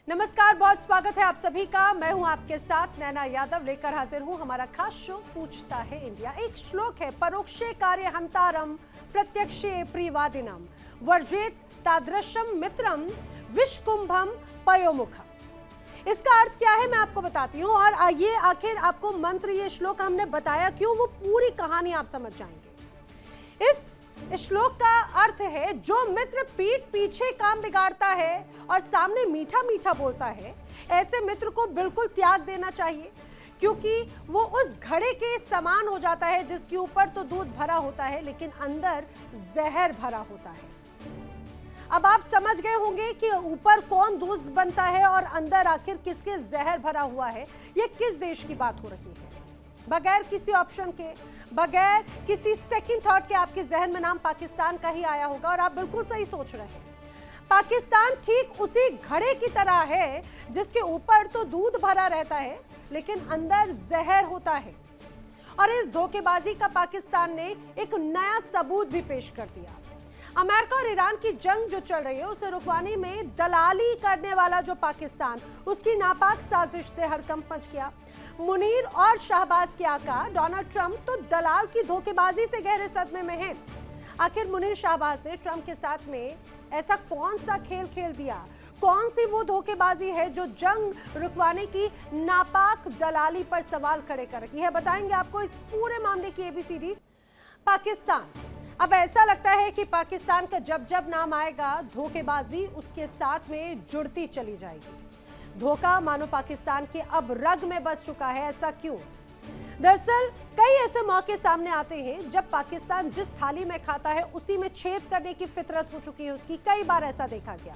नमस्कार, बहुत स्वागत है आप सभी का। मैं हूं आपके साथ नैना यादव, लेकर हाजिर हूं हमारा खास शो पूछता है इंडिया। एक श्लोक है, परोक्षे कार्य हंतारम प्रत्यक्षे प्रियवादिनम वर्जेत तादृशम मित्रम विषकुंभम पयोमुखम। इसका अर्थ क्या है मैं आपको बताती हूँ, और ये आखिर आपको मंत्र, ये श्लोक हमने बताया क्यों, वो पूरी कहानी आप समझ जाएंगे। इस श्लोक का अर्थ है, जो मित्र पीठ पीछे काम बिगाड़ता है और सामने मीठा मीठा बोलता है, ऐसे मित्र को बिल्कुल त्याग देना चाहिए, क्योंकि वो उस घड़े के समान हो जाता है जिसके ऊपर तो दूध भरा होता है लेकिन अंदर जहर भरा होता है। अब आप समझ गए होंगे कि ऊपर कौन दूध बनता है और अंदर आखिर किसके जहर भरा हुआ है। ये किस देश की बात हो रही है? बगैर किसी ऑप्शन के, बगैर किसी सेकंड थॉट के आपके जहन में नाम पाकिस्तान का ही आया होगा, और आप बिल्कुल सही सोच रहे हैं। पाकिस्तान ठीक उसी घड़े की तरह है जिसके ऊपर तो दूध भरा रहता है लेकिन अंदर जहर होता है। और इस धोखेबाजी का पाकिस्तान ने एक नया सबूत भी पेश कर दिया। अमेरिका और ईरान की जंग जो चल रही है, उसे रुकवाने में दलाली करने वाला जो पाकिस्तान, उसकी नापाक साजिश से हड़कंप मच गया। मुनीर और शाहबाज के आका डोनाल्ड ट्रंप तो दलाल की धोखेबाजी से गहरे सदमे में हैं। आखिर मुनीर शाहबाज ने ट्रंप के साथ में ऐसा कौन सा खेल खेल दिया? कौन सी वो धोखेबाजी है जो जंग रुकवाने की नापाक दलाली पर सवाल खड़े कर रही है? बताएंगे आपको इस पूरे मामले की एबीसीडी। पाकिस्तान, अब ऐसा लगता है कि पाकिस्तान का जब जब नाम आएगा, धोखेबाजी उसके साथ में जुड़ती चली जाएगी। धोखा मानो पाकिस्तान के अब रग में बस चुका है। ऐसा क्यों? दरअसल कई ऐसे मौके सामने आते हैं जब पाकिस्तान जिस थाली में खाता है उसी में छेद करने की फितरत हो चुकी है उसकी। कई बार ऐसा देखा गया,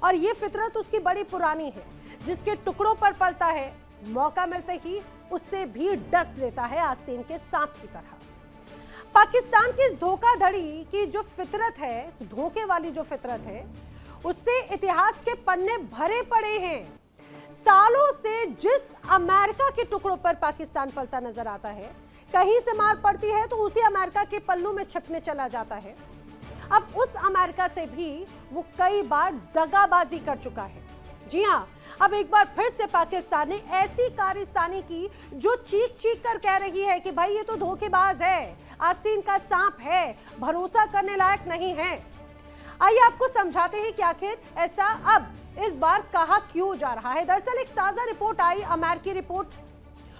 और ये फितरत उसकी बड़ी पुरानी है, जिसके टुकड़ों पर पलता है, मौका मिलते ही उससे भी डस लेता है आस्तीन के सांप की तरह। पाकिस्तान की इस धोखाधड़ी की जो फितरत है, धोखे वाली जो फितरत है, उससे इतिहास के पन्ने भरे पड़े हैं। सालों से जिस अमेरिका के टुकड़ों पर पाकिस्तान पलता नजर आता है, कहीं से मार पड़ती है तो उसी अमेरिका के पल्लू में छिपने चला जाता है। अब उस अमेरिका से भी वो कई बार दगाबाजी कर चुका है। जी हाँ, अब एक बार फिर से पाकिस्तान ने ऐसी कारस्तानी की जो चीख चीख कर कह रही है कि भाई ये तो धोखेबाज है, आस्तीन का सांप है, भरोसा करने लायक नहीं है। आइए आपको समझाते हैं कि आखिर ऐसा अब इस बार कहा क्यों जा रहा है। दरअसल एक ताजा रिपोर्ट आई, अमेरिकी रिपोर्ट,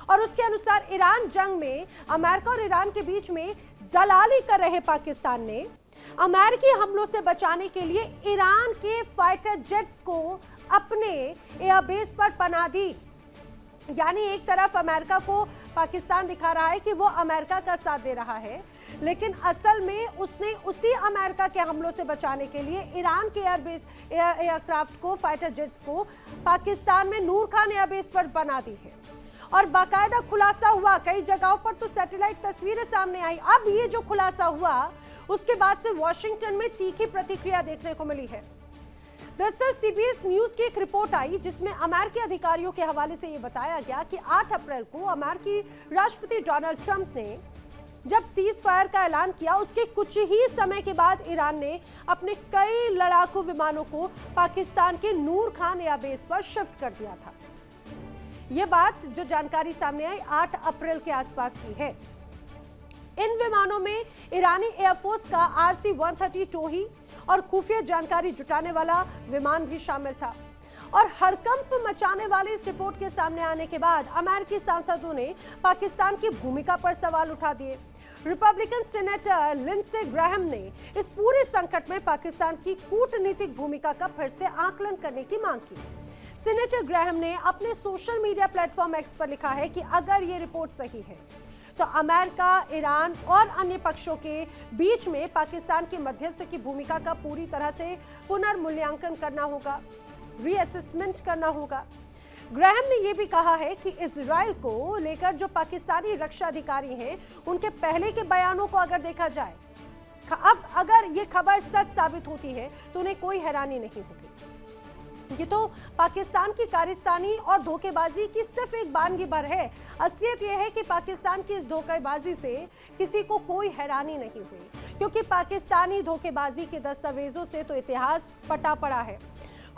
और उसके अनुसार ईरान जंग में अमेरिका और ईरान के बीच में दलाली कर रहे पाकिस्तान ने अमेरिकी हमलों से बचाने के लिए ईरान के फाइटर जेट्स को अपने एयरबेस पर पनाह दी। यानी एक तरफ अमेरिका को पाकिस्तान दिखा रहा है कि वो अमेरिका का साथ दे रहा है, लेकिन असल में उसने उसी अमेरिका के हमलों से बचाने के लिए ईरान के एयरक्राफ्ट को, फाइटर जेट्स को पाकिस्तान में नूर खान एयरबेस पर बना दी है। और बाकायदा खुलासा हुआ, कई जगहों पर तो सैटेलाइट तस्वीरें सामने आई। अब ये जो खुलासा हुआ, उसके बाद से वॉशिंगटन में तीखी प्रतिक्रिया देखने को मिली है। दरअसल सीबीएस न्यूज की एक रिपोर्ट आई जिसमें अमेरिकी अधिकारियों के हवाले से यह बताया गया कि 8 अप्रैल को अमेरिकी राष्ट्रपति डोनाल्ड ट्रंप ने जब सीज फायर का ऐलान किया, उसके कुछ ही समय के बाद ईरान ने अपने कई लड़ाकू विमानों को पाकिस्तान के नूर खान एयरबेस पर शिफ्ट कर दिया था। यह बात जो जानकारी सामने आई 8 अप्रैल के आसपास की है। इन विमानों में ईरानी एयरफोर्स का RC-130 टोही और खुफिया जानकारी जुटाने वाला विमान भी शामिल था। और हड़कंप मचाने वाली इस रिपोर्ट के सामने आने के बाद अमेरिकी सांसदों ने पाकिस्तान की भूमिका पर सवाल उठा दिए। रिपब्लिकन सीनेटर लिंडसे ग्राहम ने इस पूरे संकट में पाकिस्तान की कूटनीतिक भूमिका का फिर से आकलन करने की मांग की। सीनेटर ग्राहम ने अपने सोशल मीडिया प्लेटफॉर्म एक्स पर लिखा है कि अगर ये रिपोर्ट सही है तो अमेरिका, ईरान और अन्य पक्षों के बीच में पाकिस्तान की मध्यस्थ की भूमिका का पूरी तरह से पुनर्मूल्यांकन करना होगा, रीअसेसमेंट करना होगा। ग्राहम ने यह भी कहा है कि इजराइल को लेकर जो पाकिस्तानी रक्षा अधिकारी हैं, उनके पहले के बयानों को अगर देखा जाए, अब अगर ये खबर सच साबित होती है तो उन्हें कोई हैरानी नहीं होगी। ये तो पाकिस्तान की कारस्तानी और धोखेबाजी की सिर्फ एक बानगी भर है। असलियत यह है कि पाकिस्तान की इस धोखेबाजी से किसी को कोई हैरानी नहीं हुई, क्योंकि पाकिस्तानी धोखेबाजी के दस्तावेजों से तो इतिहास पटा पड़ा है।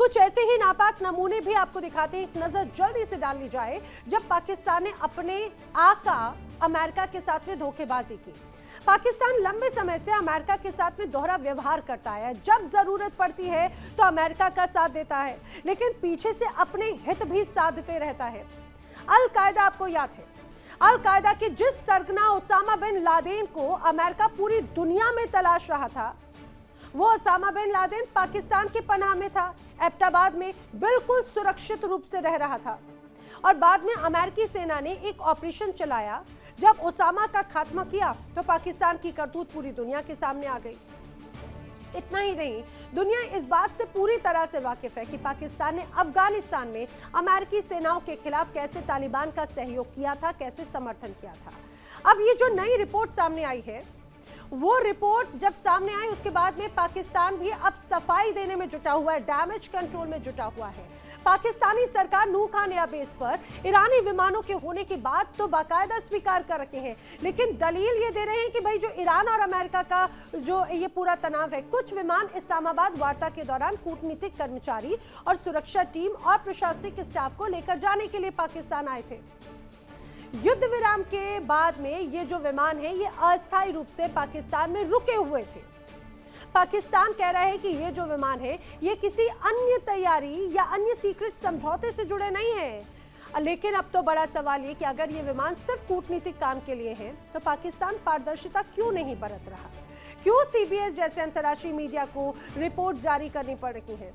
कुछ ऐसे ही नापाक नमूने भी आपको दिखाते हैं, एक नजर जल्दी से डाल ली जाए। जब पाकिस्तान ने अपने आका अमेरिका के साथ में धोखेबाजी की। पाकिस्तान लंबे समय से अमेरिका के साथ में दोहरा व्यवहार करता है, जब जरूरत पड़ती है तो अमेरिका का साथ देता है, लेकिन पीछे से अपने हित भी साधते रहता है। अल कायदा आपको याद है, अल कायदा के जिस सरगना ओसामा बिन लादेन को अमेरिका पूरी दुनिया में तलाश रहा था, वो ओसामा बिन लादेन पाकिस्तान की पनाह में था, एबटाबाद में बिल्कुल सुरक्षित रूप से रह रहा था। और बाद में अमेरिकी सेना ने एक ऑपरेशन चलाया, जब ओसामा का खात्मा किया तो पाकिस्तान की करतूत पूरी दुनिया के सामने आ गई। इतना ही नहीं, दुनिया इस बात से पूरी तरह से वाकिफ है कि पाकिस्तान ने अफगानिस्तान में अमेरिकी सेनाओं के खिलाफ कैसे तालिबान का सहयोग किया था, कैसे समर्थन किया था। अब ये जो नई रिपोर्ट सामने आई है, वो रिपोर्ट जब सामने आई उसके बाद में पाकिस्तान भी अब सफाई देने में जुटा हुआ है, डैमेज कंट्रोल में जुटा हुआ है। पाकिस्तानी सरकार नूह खान एयरबेस पर ईरानी विमानों के होने की बात तो बाकायदा स्वीकार कर रखे हैं, लेकिन दलील ये दे रहे हैं कि भाई जो ईरान और अमेरिका का जो ये पूरा तनाव है, कुछ विमान इस्लामाबाद वार्ता के दौरान कूटनीतिक कर्मचारी और सुरक्षा टीम और प्रशासनिक स्टाफ को लेकर जाने के लिए पाकिस्तान आए थे। युद्ध विराम के बाद में ये जो विमान है, ये अस्थायी रूप से पाकिस्तान में रुके हुए थे। पाकिस्तान कह रहा है कि ये जो विमान है, ये किसी अन्य तैयारी या अन्य सीक्रेट समझौते से जुड़े नहीं है। लेकिन अब तो बड़ा सवाल ये कि अगर ये विमान सिर्फ कूटनीतिक काम के लिए है, तो पाकिस्तान पारदर्शिता क्यों नहीं बरत रहा? क्यों सीबीएस जैसे अंतर्राष्ट्रीय मीडिया को रिपोर्ट जारी करनी पड़ रही है?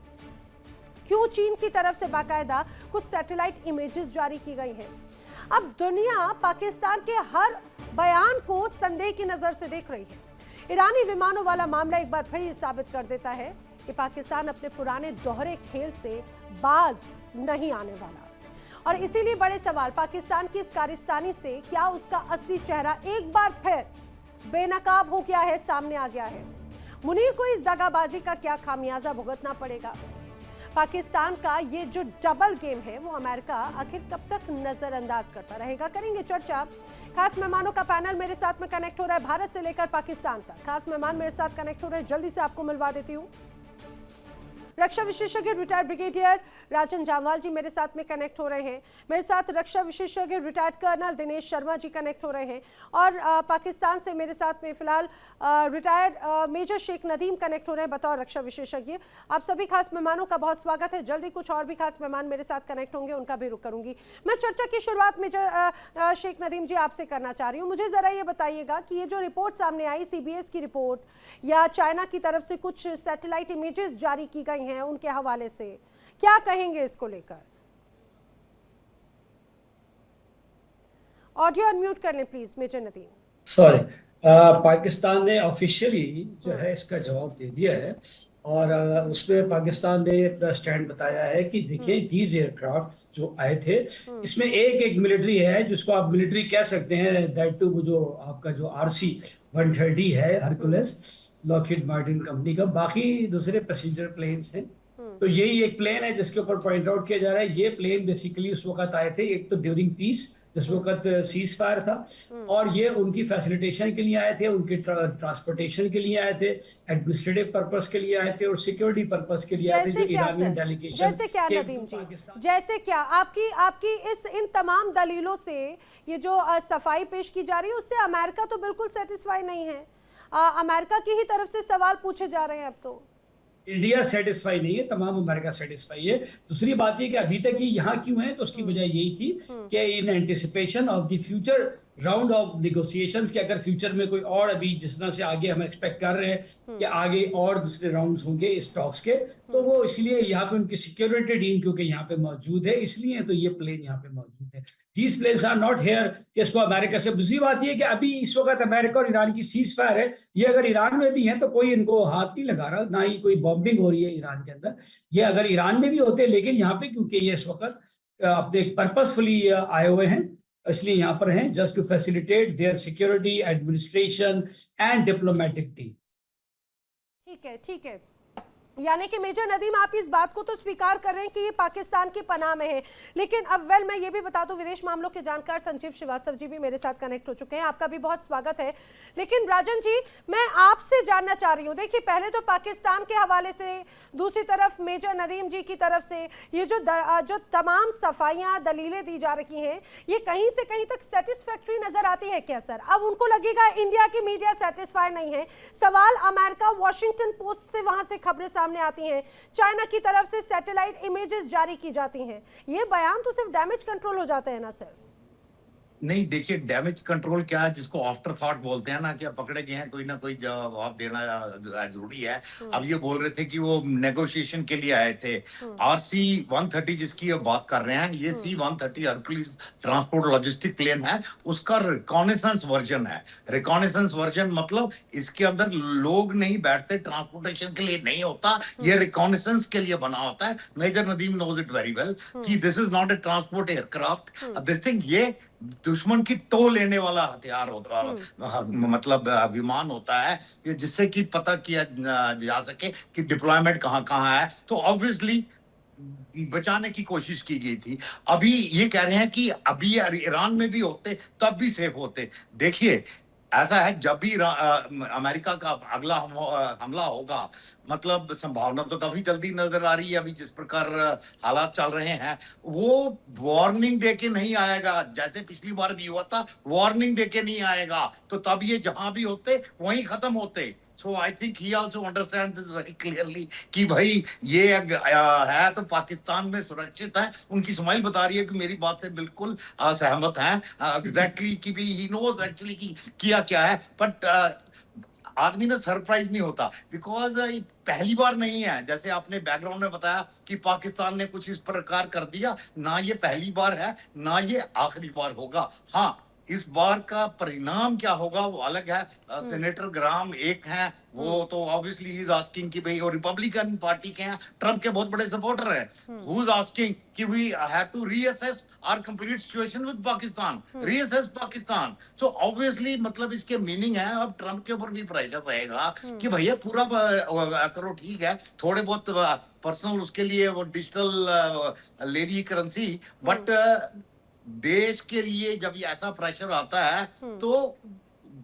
क्यों चीन की तरफ से बाकायदा कुछ सैटेलाइट इमेजेस जारी की गई हैं? अब दुनिया पाकिस्तान के हर बयान को संदेह की नजर से देख रही है। ईरानी विमानों वाला मामला एक बार फिर ये साबित कर देता है कि पाकिस्तान अपने पुराने दोहरे खेल से बाज नहीं आने वाला। और इसीलिए बड़े सवाल पाकिस्तान की इस कारिस्तानी से क्या उसका असली चेहरा एक बार फिर बेनकाब हो गया है, सामने आ गया है। मुनीर को इस दगाबाजी का क्या खामियाजा भुगतना पड़ेगा? पाकिस्तान का ये जो डबल गेम है, वो अमेरिका आखिर कब तक नजरअंदाज करता रहेगा? करेंगे चर्चा। खास मेहमानों का पैनल मेरे साथ में कनेक्ट हो रहा है, भारत से लेकर पाकिस्तान तक। खास मेहमान मेरे साथ कनेक्ट हो रहे हैं, जल्दी से आपको मिलवा देती हूँ। रक्षा विशेषज्ञ रिटायर्ड ब्रिगेडियर राजन जामवाल जी मेरे साथ में कनेक्ट हो रहे हैं। मेरे साथ रक्षा विशेषज्ञ retired colonel Dinesh Sharma ji connect हो रहे हैं। और पाकिस्तान से मेरे साथ में फिलहाल retired major Sheikh Nadeem connect हो रहे हैं बतौर रक्षा विशेषज्ञ। आप सभी खास मेहमानों का बहुत स्वागत है। जल्दी कुछ और भी खास मेहमान मेरे साथ कनेक्ट होंगे, उनका भी रुख करूंगी। मैं चर्चा की शुरुआत मेजर शेख नदीम जी आपसे करना चाह रही हूँ। मुझे जरा ये बताइएगा कि ये जो रिपोर्ट सामने आई, सीबीएस की रिपोर्ट या चाइना की तरफ से कुछ सैटेलाइट इमेजेस जारी की गई हैं उनके हवाले से, क्या कहेंगे इसको लेकर? ऑडियो अनम्यूट कर लें please major Nadeem. Sorry, Pakistan ने ऑफिशियली जो है इसका जवाब दे दिया है और उसमें पाकिस्तान ने अपना स्टैंड बताया है कि देखिए दीज एयरक्राफ्ट जो आए थे, इसमें एक मिलिट्री है जिसको आप मिलिट्री कह सकते हैं, दैट टू जो आपका जो RC-130 है हरकुलस, लॉकहीड मार्टिन कंपनी का। बाकी दूसरे पैसेंजर प्लेन्स हैं। तो यही एक प्लेन है जिसके ऊपर पॉइंट आउट किया जा रहा है। ये प्लेन बेसिकली उस वक्त आए थे, एक तो ड्यूरिंग पीस जिस वक्त सीज फायर था, और ये उनकी फैसिलिटेशन के लिए आए थे, उनके ट्रांसपोर्टेशन के लिए आए थे, एडमिनिस्ट्रेटिव पर्पस के लिए आए थे और सिक्योरिटी पर्पस के लिए आए थे। जो ईरानियन डेलीगेशन जैसे क्या नदीम जी, जैसे क्या आपकी इन तमाम दलीलों से ये जो सफाई पेश की जा रही है, उससे अमेरिका तो बिल्कुल सेटिस्फाई नहीं है। अमेरिका की ही तरफ से सवाल पूछे जा रहे हैं। अब तो इंडिया सेटिस्फाई नहीं है, तमाम अमेरिका सेटिस्फाई है। दूसरी बात ये कि अभी तक ये यहाँ क्यों है, तो उसकी वजह यही थी कि in anticipation of the future round of negotiations कि अगर फ्यूचर में कोई और अभी जिस तरह से आगे हम एक्सपेक्ट कर रहे हैं कि आगे और दूसरे राउंड्स होंगे इस टॉक्स के, तो वो इसलिए यहाँ पे उनकी सिक्योरिटी टीम क्योंकि यहाँ पे मौजूद है, इसलिए तो ये प्लेन यहाँ पे मौजूद है। These planes are not here कि इसको अमेरिका से। दूसरी बात ये कि अभी इस वक्त अमेरिका और ईरान की सीज फायर है, ये अगर ईरान में भी है तो कोई इनको हाथ नहीं लगा रहा, ना ही कोई बॉम्बिंग हो रही है ईरान के अंदर। ये अगर ईरान में भी होते, लेकिन यहाँ पे क्योंकि ये इस वक्त अपने पर्पसफुली आए हुए हैं, इसलिए यहाँ पर हैं just to facilitate their security, administration and diplomatic team. ठीक है, ठीक है। यानी कि मेजर नदीम, आप इस बात को तो स्वीकार कर रहे हैं कि ये पाकिस्तान की पनाह में है, लेकिन अब मैं ये भी बता दूं, विदेश मामलों के जानकार संजीव श्रीवास्तव जी भी मेरे साथ कनेक्ट हो चुके हैं। आपका भी बहुत स्वागत है। लेकिन राजन जी, मैं आपसे जानना चाह रही हूँ, देखिए पहले तो पाकिस्तान के हवाले से, दूसरी तरफ मेजर नदीम जी की तरफ से ये जो तमाम सफाइयाँ, दलीलें दी जा रही हैं, ये कहीं से कहीं तक सेटिस्फैक्ट्री नजर आती है क्या सर? अब उनको लगेगा इंडिया की मीडिया सेटिस्फाई नहीं है। सवाल अमेरिका, वॉशिंगटन पोस्ट से वहां से खबरें सामने आती हैं, चाइना की तरफ से सैटेलाइट इमेजेस जारी की जाती हैं, ये बयान तो सिर्फ डैमेज कंट्रोल हो जाते हैं ना सर? नहीं, देखिए डैमेज कंट्रोल क्या है, जिसको आफ्टर थॉट बोलते हैं ना, कि अब पकड़े गए हैं, कोई ना कोई जवाब देना जरूरी है। अब ये बोल रहे थे कि वो नेगोशिएशन के लिए आए थे। RC 130 जिसकी अब बात कर रहे हैं, ये C-130 Hercules transport logistic plane है, उसका रिकॉनेसेंस वर्जन है। रिकॉनेसेंस वर्जन मतलब इसके अंदर लोग नहीं बैठते, ट्रांसपोर्टेशन के लिए नहीं होता, ये रिकॉनेसेंस के लिए बना होता है। Major Nadeem knows it very well कि this is not a transport aircraft, this thing ये दुश्मन की टो लेने वाला हथियार होता है, मतलब विमान होता है, जिससे कि पता किया जा सके कि डिप्लॉयमेंट कहाँ कहाँ है। तो ऑब्वियसली बचाने की कोशिश की गई थी। अभी ये कह रहे हैं कि अभी ईरान में भी होते तब भी सेफ होते। देखिए ऐसा है, जब भी अमेरिका का अगला हमला होगा, मतलब संभावना तो काफी जल्दी नजर आ रही है, अभी जिस प्रकार हालात चल रहे हैं, वो वार्निंग देके नहीं आएगा, जैसे पिछली बार भी हुआ था, वार्निंग देके नहीं आएगा, तो तब ये जहां भी होते वहीं खत्म होते। So I think he also understand this very clearly कि भाई ये है तो पाकिस्तान में सुरक्षित है। उनकी स्माइल बता रही है कि मेरी बात से बिल्कुल सहमत है, एग्जैक्टली कि भी ही नोज एक्चुअली कि किया क्या है। बट आदमी ना सरप्राइज नहीं होता, बिकॉज पहली बार नहीं है, जैसे आपने बैकग्राउंड में बताया कि पाकिस्तान ने कुछ इस प्रकार कर दिया, ना ये पहली बार है ना ये आखिरी बार होगा। हाँ, इस बार का परिणाम क्या होगा वो अलग है। सेनेटर ग्राम एक हैं, वो तो ऑब्वियसली ही इज आस्किंग कि भाई, और रिपब्लिकन पार्टी के हैं, ट्रम्प के बहुत बड़े सपोर्टर हैं, हु इज आस्किंग कि we have to reassess our complete situation with Pakistan, reassess Pakistan. So obviously मतलब इसके मीनिंग है, अब ट्रम्प के ऊपर भी प्रेशर रहेगा कि भैया पूरा करो, ठीक है, थोड़े बहुत पर्सनल उसके लिए वो डिजिटल ले ली करेंसी, बट देश के लिए जब ये ऐसा प्रेशर आता है तो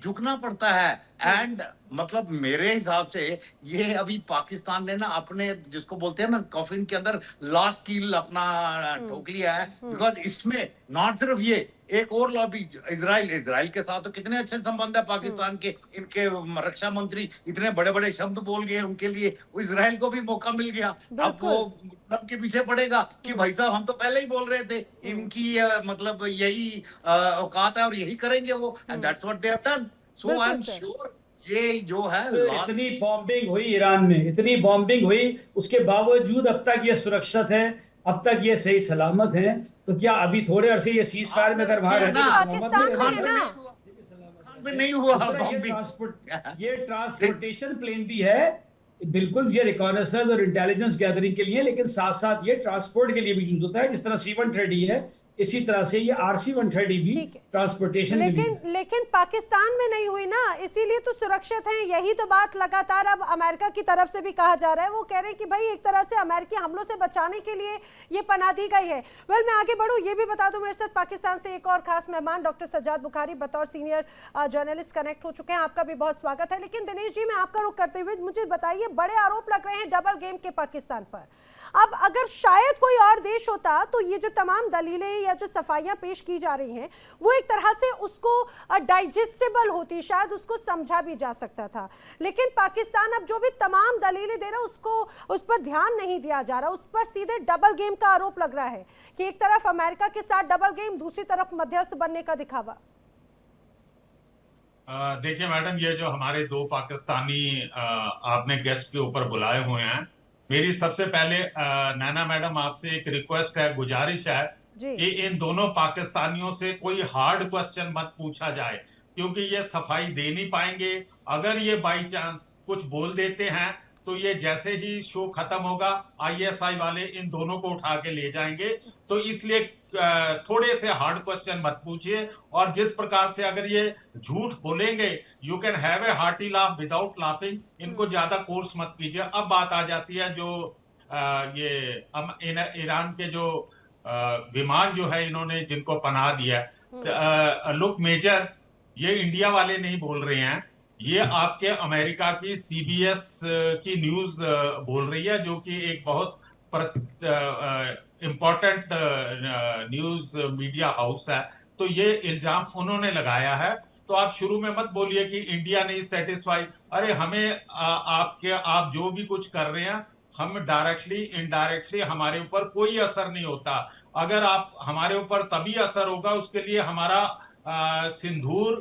झुकना पड़ता है। एंड मतलब मेरे हिसाब से ये अभी पाकिस्तान ने ना अपने, जिसको बोलते हैं ना, कॉफिन के अंदर लास्ट कील अपना ठोक लिया है। बिकॉज इसमें नॉट सिर्फ ये, एक और लॉबी इजराइल के साथ तो कितने अच्छे संबंध है पाकिस्तान के, इनके रक्षा मंत्री इतने बड़े बड़े शब्द बोल गए उनके लिए, वो इजराइल को भी मौका मिल गया। अब वो ट्रम्प के पीछे पड़ेगा कि भाई साहब हम तो पहले ही बोल रहे थे, इनकी मतलब यही औकात है और यही करेंगे वो, and that's what they have done. So I am sure ये जो है इतनी बॉम्बिंग हुई ईरान में, इतनी बॉम्बिंग हुई, उसके बावजूद अब तक ये सुरक्षित है, अब तक ये सही सलामत है। तो क्या अभी थोड़े अरसे ये सीज फायर में अगर वहां नहीं हुआ, ये ट्रांसपोर्टेशन प्लेन भी है, बिल्कुल ये रिकॉनेसेंस और इंटेलिजेंस गैदरिंग के लिए, लेकिन साथ साथ ये ट्रांसपोर्ट के लिए भी यूज होता है। जिस तरह C-130 है, इसी तरह से ये RC-130 भी ट्रांसपोर्टेशन लेकिन पाकिस्तान में नहीं हुई ना, इसीलिए तो सुरक्षित है। यही तो बात लगातार अब अमेरिका की तरफ से भी कहा जा रहा है। वो कह रहे हैं कि भाई एक तरह से अमेरिकी हमलों से बचाने के लिए ये पनाह दी गई है। वेल, मैं आगे बढ़ूँ, ये भी बता दूं, मेरे साथ पाकिस्तान से एक और खास मेहमान डॉक्टर सज्जाद बुखारी बतौर सीनियर जर्नलिस्ट कनेक्ट हो चुके हैं। आपका भी बहुत स्वागत है। लेकिन दिनेश जी, मैं आपका रुख करते हुए मुझे बताइए, बड़े आरोप लग रहे हैं डबल गेम के पाकिस्तान पर। अब अगर शायद कोई और देश होता तो ये जो तमाम दलीलें या जो सफाइयां पेश की जा रही हैं, वो एक तरह से उसको डाइजेस्टेबल होती, शायद उसको समझा भी जा सकता था। लेकिन पाकिस्तान अब जो भी तमाम दलीलें दे रहा है, उसको उस पर ध्यान नहीं दिया जा रहा, उस पर सीधे डबल गेम का आरोप लग रहा है कि एक तरफ अमेरिका के साथ डबल गेम, दूसरी तरफ मध्यस्थ बनने का दिखावा। देखिए मैडम, ये जो हमारे दो पाकिस्तानी आपने गेस्ट के ऊपर बुलाए हुए हैं, मेरी सबसे पहले नैना मैडम आपसे एक रिक्वेस्ट है, गुजारिश है कि इन दोनों पाकिस्तानियों से कोई हार्ड क्वेश्चन मत पूछा जाए, क्योंकि ये सफाई दे नहीं पाएंगे। अगर ये बाई चांस कुछ बोल देते हैं तो ये जैसे ही शो खत्म होगा ISI वाले इन दोनों को उठा के ले जाएंगे। तो इसलिए थोड़े से हार्ड क्वेश्चन मत पूछिए, और जिस प्रकार से अगर ये झूठ बोलेंगे, you can have a hearty laugh without laughing, इनको ज्यादा कोर्स मत कीजिए। अब बात आ जाती है जो ये ईरान के जो विमान जो है इन्होंने जिनको पनाह दिया, लुक मेजर, ये इंडिया वाले नहीं बोल रहे हैं, ये आपके अमेरिका की CBS की न्यूज बोल रही है, जो कि एक बहुत इम्पोर्टेंट न्यूज मीडिया हाउस है। तो ये इल्जाम उन्होंने लगाया है। तो आप शुरू में मत बोलिए कि इंडिया नहीं सेटिस्फाई। अरे हमें आप जो भी कुछ कर रहे हैं, हम डायरेक्टली इनडायरेक्टली हमारे ऊपर कोई असर नहीं होता। अगर आप हमारे ऊपर तभी असर होगा, उसके लिए हमारा सिंदूर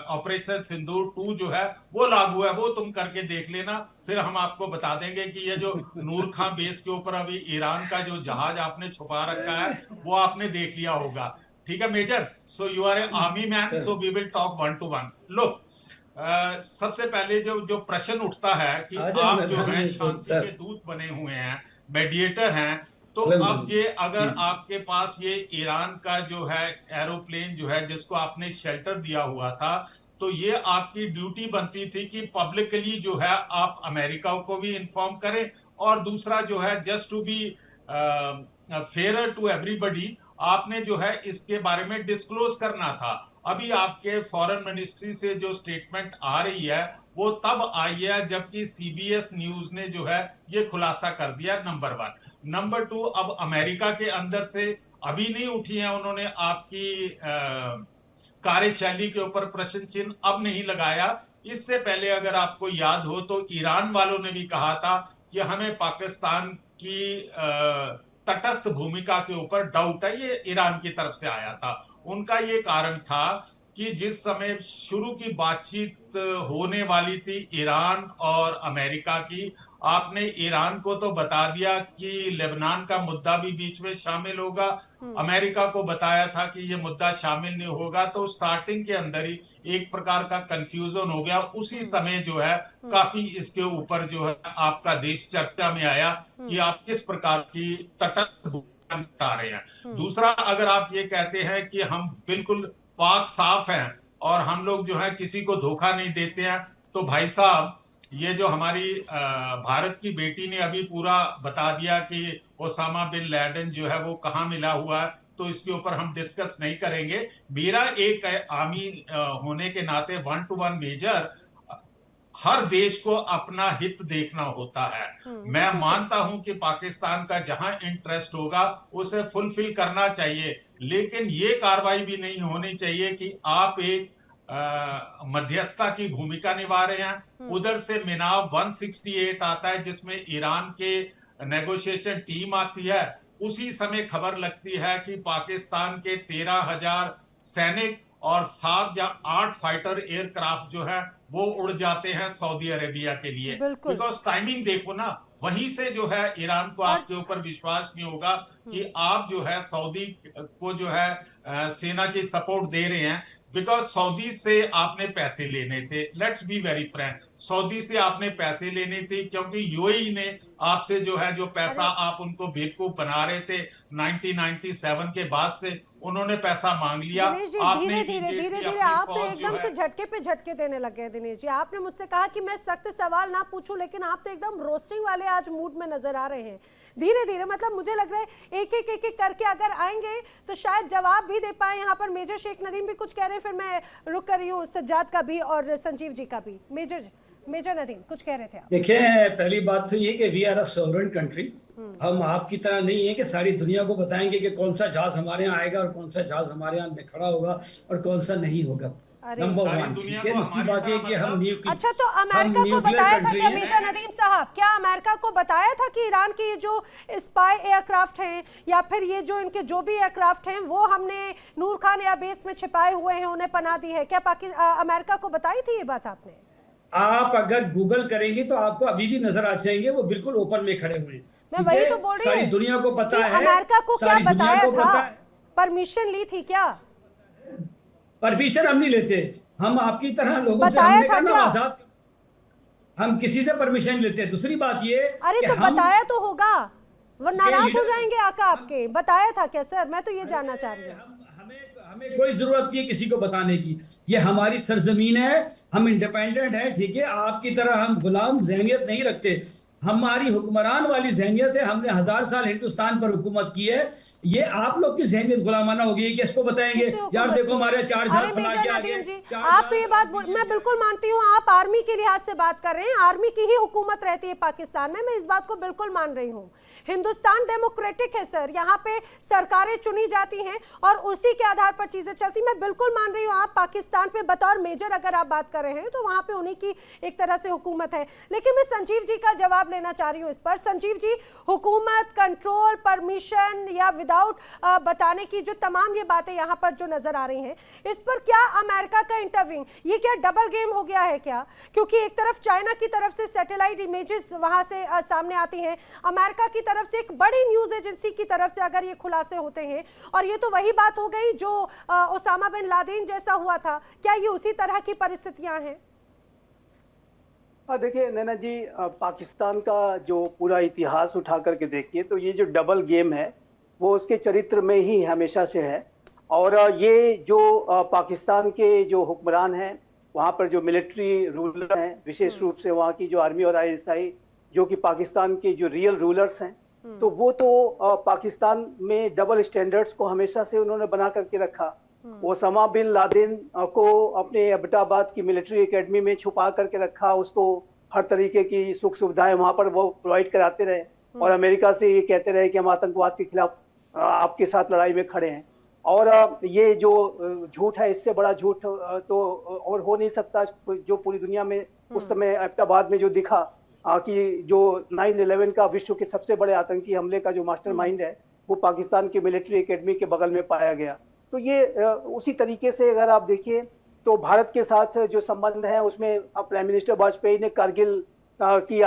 ऑपरेशन सिंदूर 2 जो है वो लागू है, वो तुम करके देख लेना, फिर हम आपको बता देंगे कि ये जो नूर खां बेस के ऊपर अभी ईरान का जो जहाज आपने छुपा रखा है वो आपने देख लिया होगा। ठीक है major, so you are a army man, so we will talk 1 to 1। लो सबसे पहले जो प्रश्न उठता है कि आप जो है शांति के दूत बने हुए हैं, मेडिएटर हैं, तो अब ये अगर आपके पास ये ईरान का जो है एरोप्लेन जो है जिसको आपने शेल्टर दिया हुआ था, तो ये आपकी ड्यूटी बनती थी कि पब्लिकली जो है आप अमेरिका को भी इन्फॉर्म करें, और दूसरा जो है just to be fair to everybody, आपने जो है इसके बारे में डिस्क्लोज करना था। अभी आपके फॉरेन मिनिस्ट्री से जो स्टेटमेंट आ रही है वो तब आई है जबकि CBS न्यूज ने जो है ये खुलासा कर दिया, नंबर 1। नंबर 2, अब अमेरिका के अंदर से अभी नहीं उठी है, उन्होंने आपकी कार्यशैली के ऊपर प्रश्न चिन्ह अब नहीं लगाया। इससे पहले अगर आपको याद हो तो ईरान वालों ने भी कहा था कि हमें पाकिस्तान की तटस्थ भूमिका के ऊपर डाउट है, ये ईरान की तरफ से आया था। उनका ये कारण था कि जिस समय शुरू की बातचीत होने वाली थी ईरान और अमेरिका की, आपने ईरान को तो बता दिया कि लेबनान का मुद्दा भी बीच में शामिल होगा, अमेरिका को बताया था कि ये मुद्दा शामिल नहीं होगा, तो स्टार्टिंग के अंदर ही एक प्रकार का कंफ्यूजन हो गया। उसी समय जो है काफी इसके ऊपर जो है आपका देश चर्चा में आया कि आप किस प्रकार की तटस्थ भूमिका निभा रहे हैं। दूसरा, अगर आप ये कहते हैं कि हम बिल्कुल पाक साफ हैं और हम लोग जो है किसी को धोखा नहीं देते हैं, तो भाई साहब ये जो हमारी भारत की बेटी ने अभी पूरा बता दिया कि ओसामा बिन लैडेन जो है वो कहाँ मिला हुआ है, तो इसके ऊपर हम डिस्कस नहीं करेंगे। मेरा एक आर्मी होने के नाते 1 to 1 मेजर, हर देश को अपना हित देखना होता है। मैं मानता हूं कि पाकिस्तान का जहां इंटरेस्ट होगा उसे फुलफिल करना चाहिए, लेकिन ये कार्रवाई भी नहीं होनी चाहिए कि आप एक मध्यस्थता की भूमिका निभा रहे हैं। उधर से मिनाव 168 आता है जिसमें ईरान के नेगोशिएशन टीम आती है, उसी समय खबर लगती है कि पाकिस्तान के 13,000 सैनिक और 7 या 8 फाइटर एयरक्राफ्ट जो है वो उड़ जाते हैं सऊदी अरेबिया के लिए। बिकॉज टाइमिंग देखो ना, वहीं से जो है ईरान को आपके ऊपर विश्वास नहीं होगा कि आप जो है सऊदी को जो है सेना की सपोर्ट दे रहे हैं, बिकॉज सऊदी से आपने पैसे लेने थे। Let's be very Frank, Saudi से आपने पैसे लेने थे क्योंकि यूएई ने आपसे जो है जो पैसा आप उनको बेवकूफ बना रहे थे 1997 के बाद से, उन्होंने पैसा मांग लिया। आपने धीरे आप तो एकदम से झटके पे झटके देने लगे हैं दिनेश जी। आपने मुझसे कहा कि मैं सख्त सवाल ना पूछूं, लेकिन आप तो एकदम रोस्टिंग वाले आज मूड में नजर आ रहे हैं। धीरे धीरे मतलब मुझे लग रहा है एक एक करके अगर आएंगे तो शायद जवाब भी दे पाए। यहाँ पर मेजर शेख नदीम भी कुछ कह रहे हैं, फिर मैं रुक कर रही हूँ सज्जाद का भी और संजीव जी का भी। मेजर नदीम कुछ कह रहे थे आप। देखिए, पहली बात तो ये कि we are a sovereign country. हम आपकी तरह नहीं है कि सारी दुनिया को बताएंगे कि कौन सा जहाज हमारे यहाँ आएगा और कौन सा जहाज हमारे यहाँ खड़ा होगा और कौन सा नहीं होगा। नंबर 1, ठीक है। दूसरी बात ये कि हम अच्छा, तो अमेरिका को बताया था क्या मेजर नदीम साहब, क्या अमेरिका को बताया था कि ईरान के ये जो स्पाई एयरक्राफ्ट हैं या फिर ये जो इनके जो भी एयरक्राफ्ट हैं वो हमने नूर खान एयरबेस में छिपाए हुए हैं, उन्हें पनाह दी है? क्या अमेरिका को बताई थी ये बात आपने? आप अगर गूगल करेंगे तो आपको अभी भी नजर आ जाएंगे, वो बिल्कुल ओपन में खड़े हुए हैं। मैं वही तो बोल रही हूँ, सारी दुनिया को पता है। अमेरिका को क्या बताया था? परमिशन ली थी क्या? परमिशन हम नहीं लेते, हम आपकी तरह लोगों से हमने कहा ना आजाद। हम किसी से परमिशन नहीं लेते। दूसरी बात ये अरे तो बताया तो होगा, वो नाराज हो जाएंगे आका आपके। बताया था क्या सर? मैं तो ये जानना चाह रही हूँ। हमें कोई जरूरत नहीं है किसी को बताने की। ये हमारी सरजमीन है, हम इंडिपेंडेंट है, ठीक है। आपकी तरह हम गुलाम जहनियत नहीं रखते। हमारी हुक्मरान वाली जहनियत है। हमने 1000 साल हिंदुस्तान पर हुकूमत की है। ये आप लोग की जहनियत गुलामाना हो गई कि इसको बताएंगे यार देखो हमारे 4 जहाज बना के आ गए। आप तो ये बात मैं बिल्कुल मानती हूँ, आप आर्मी के लिहाज से बात कर रहे हैं। आर्मी की ही हुकूमत रहती है पाकिस्तान में, मैं इस बात को बिल्कुल मान रही हूँ। हिंदुस्तान डेमोक्रेटिक है सर, यहाँ पे सरकारें चुनी जाती हैं और उसी के आधार पर चीजें चलती। मैं बिल्कुल मान रही हूँ, आप पाकिस्तान पे बतौर मेजर अगर आप बात कर रहे हैं तो वहां पे उन्हीं की एक तरह से हुकूमत है। लेकिन मैं संजीव जी का जवाब लेना चाह रही हूँ इस पर। संजीव जी, हुकूमत, कंट्रोल, परमिशन या विदाउट बताने की जो तमाम ये बातें यहाँ पर जो नजर आ रही हैं, इस पर क्या अमेरिका का इंटरव्यू, ये क्या डबल गेम हो गया है क्या? क्योंकि एक तरफ चाइना की तरफ से सैटेलाइट इमेजेस वहां से सामने आती हैं, अमेरिका की तरफ से एक बड़ी न्यूज एजेंसी की तरफ से अगर ये खुलासे होते हैं, और ये तो वही बात हो गई जो ओसामा बिन लादेन जैसा हुआ था। क्या ये उसी तरह की परिस्थितियां हैं? देखिए नैना जी, पाकिस्तान का जो पूरा इतिहास उठा करके देखिए तो ये जो डबल गेम है वो उसके चरित्र में ही हमेशा से है। और ये जो पाकिस्तान के जो हुक्मरान हैं, वहाँ पर जो मिलिट्री रूलर हैं, विशेष रूप से वहाँ की जो आर्मी और ISI जो कि पाकिस्तान के जो रियल रूलर्स हैं, तो वो तो पाकिस्तान में डबल स्टैंडर्ड्स को हमेशा से उन्होंने बना करके रखा। ओसामा बिन लादेन को अपने एबटाबाद की मिलिट्री एकेडमी में छुपा करके रखा, उसको हर तरीके की सुख सुविधाएं वहां पर वो प्रोवाइड कराते रहे और अमेरिका से ये कहते रहे कि हम आतंकवाद के खिलाफ आपके साथ लड़ाई में खड़े हैं। और ये जो झूठ है, इससे बड़ा झूठ तो और हो नहीं सकता। जो पूरी दुनिया में उस समय एबटाबाद में जो दिखा कि जो 9/11 का विश्व के सबसे बड़े आतंकी हमले का जो मास्टरमाइंड है वो पाकिस्तान के मिलिट्री एकेडमी के बगल में पाया गया। तो ये उसी तरीके से अगर आप देखिए तो भारत के साथ जो संबंध है उसमें प्राइम मिनिस्टर वाजपेयी ने कारगिल की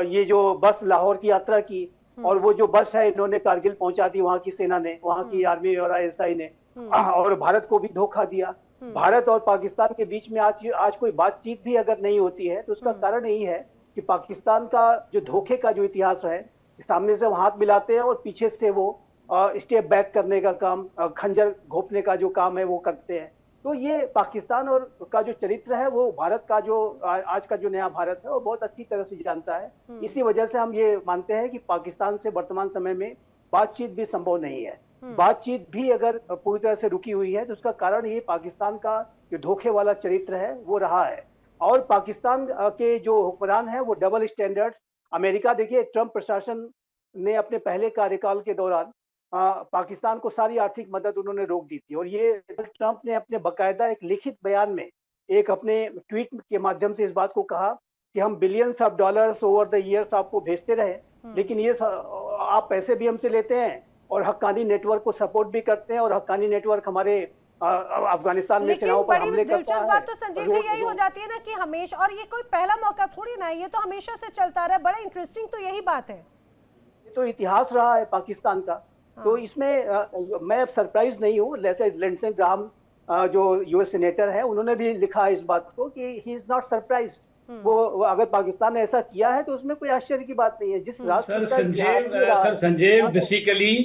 ये जो बस लाहौर की यात्रा की, और वो जो बस है इन्होंने कारगिल पहुंचा दी वहां की सेना ने, वहां की आर्मी और ISI ने, और भारत को भी धोखा दिया। भारत और पाकिस्तान के बीच में आज कोई बातचीत भी अगर नहीं होती है तो उसका कारण यही है कि पाकिस्तान का जो धोखे का जो इतिहास है, सामने से वो हाथ मिलाते हैं और पीछे से वो स्टेप बैक करने का काम, खंजर घोंपने का जो काम है वो करते हैं। तो ये पाकिस्तान और का जो चरित्र है वो भारत का जो आज का जो नया भारत है वो बहुत अच्छी तरह से जानता है। इसी वजह से हम ये मानते हैं कि पाकिस्तान से वर्तमान समय में बातचीत भी संभव नहीं है। बातचीत भी अगर पूरी तरह से रुकी हुई है तो उसका कारण ये पाकिस्तान का जो धोखे वाला चरित्र है वो रहा है। और पाकिस्तान के जो हुक्मरान है वो डबल स्टैंडर्ड्स, अमेरिका देखिए ट्रंप प्रशासन ने अपने पहले कार्यकाल के दौरान पाकिस्तान को सारी आर्थिक मदद उन्होंने रोक दी थी, और ये ट्रंप ने अपने बकायदा एक लिखित बयान में एक अपने ट्वीट के माध्यम से इस बात को कहा कि हम billions of dollars over the years आपको भेजते रहे, लेकिन ये आप पैसे भी हमसे लेते हैं और हक्कानी नेटवर्क को सपोर्ट भी करते हैं, और हक्कानी नेटवर्क हमारे अफगानिस्तान में सेनाओं पर हमले करता है। दिलचस्प बात तो संजीव जी यही हो जाती है ना कि हमेशा, और ये कोई पहला मौका थोड़ी ना है, ये तो हमेशा से चलता रहा। बड़ा इंटरेस्टिंग तो यही बात है, तो इतिहास रहा है पाकिस्तान का। तो इसमें मैं अब सरप्राइज नहीं हूँ। जैसे लिंडसे ग्राहम जो US सेनेटर है उन्होंने भी लिखा इस बात को कि ही इज नॉट सरप्राइज। वो अगर पाकिस्तान ने ऐसा किया है तो उसमें कोई आश्चर्य की बात नहीं है। जिस sir Sanjeev, basically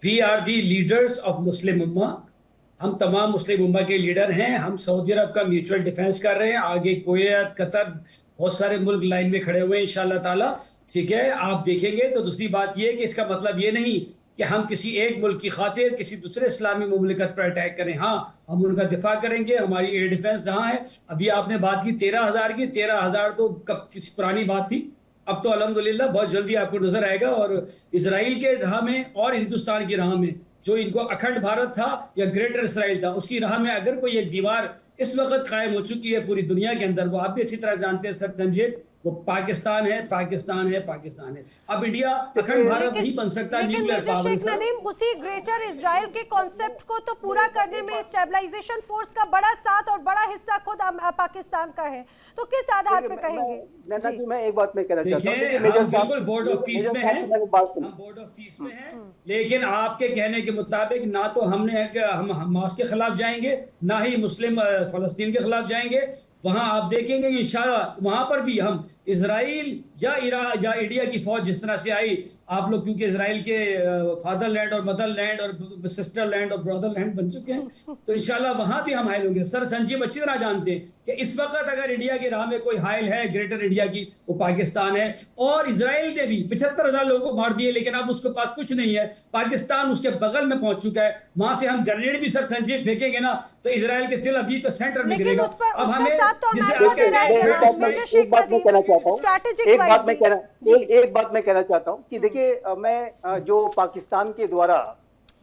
we are the leaders of Muslim उम्मा। हम तमाम मुस्लिम उम्मा के लीडर हैं। हम सऊदी अरब का म्यूचुअल डिफेंस कर रहे हैं, आगे कुवैत, कतर, बहुत सारे मुल्क लाइन में खड़े हुए हैं इंशाल्लाह ताला, ठीक है। आप देखेंगे तो दूसरी बात यह कि इसका मतलब ये नहीं कि हम किसी एक मुल्क की खातिर किसी दूसरे इस्लामी मुमलिकत पर अटैक करें। हाँ, हम उनका दिफा करेंगे, हमारी एयर डिफेंस जहाँ है। अभी आपने बात की 13,000 की, 13,000 तो कब किसी पुरानी बात थी। अब तो अल्हम्दुलिल्लाह बहुत जल्दी आपको नजर आएगा। और इजराइल के राह में और हिंदुस्तान की राह में, जो इनको अखंड भारत था या ग्रेटर इसराइल था, उसकी राह में अगर कोई एक दीवार इस वक्त कायम हो चुकी है पूरी दुनिया के अंदर, वो आप भी अच्छी तरह जानते हैं सर संजीव, वो पाकिस्तान है, पाकिस्तान है, पाकिस्तान है। अब इंडिया अखंड भारत नहीं बन सकता न्यूक्लियर पावर से। उसी ग्रेटर इजराइल के कॉन्सेप्ट को तो पूरा करने में स्टेबलाइजेशन फोर्स का बड़ा साथ और बड़ा हिस्सा खुद पाकिस्तान का है, तो किस आधार पे कहेंगे? नैना जी, मैं एक बात मैं कहना चाहता हूं, हम बिल्कुल बोर्ड ऑफ पीस में हैं, हम बोर्ड ऑफ पीस में हैं, लेकिन आपके कहने के मुताबिक ना तो हम हमास के खिलाफ जाएंगे, ना ही मुस्लिम फलस्तीन के खिलाफ जाएंगे। वहां आप देखेंगे इंशाल्लाह वहां पर भी हम इजराइल या ईरान या इंडिया की फौज जिस तरह से आई, आप लोग क्योंकि इजराइल के फादरलैंड और मदरलैंड और सिस्टरलैंड और ब्रदरलैंड बन चुके हैं, तो इंशाल्लाह वहां भी हम हायल होंगे। सर संजीव अच्छी तरह जानते हैं कि इस वक्त अगर इंडिया की राह में कोई हायल है ग्रेटर इंडिया की, वो पाकिस्तान है। और इजराइल ने भी 75,000 लोगों को मार दिए, लेकिन अब उसके पास कुछ नहीं है, पाकिस्तान उसके बगल में पहुंच चुका है। वहां से हम ग्रेनेड भी सर संजीव फेंकेंगे ना, तो इजराइल के दिल अभी तो सेंटर में गिरेगा। अब हमें एक बात मैं कहना चाहता हूँ, एक बात मैं कहना चाहता हूँ कि देखिए, मैं जो पाकिस्तान के द्वारा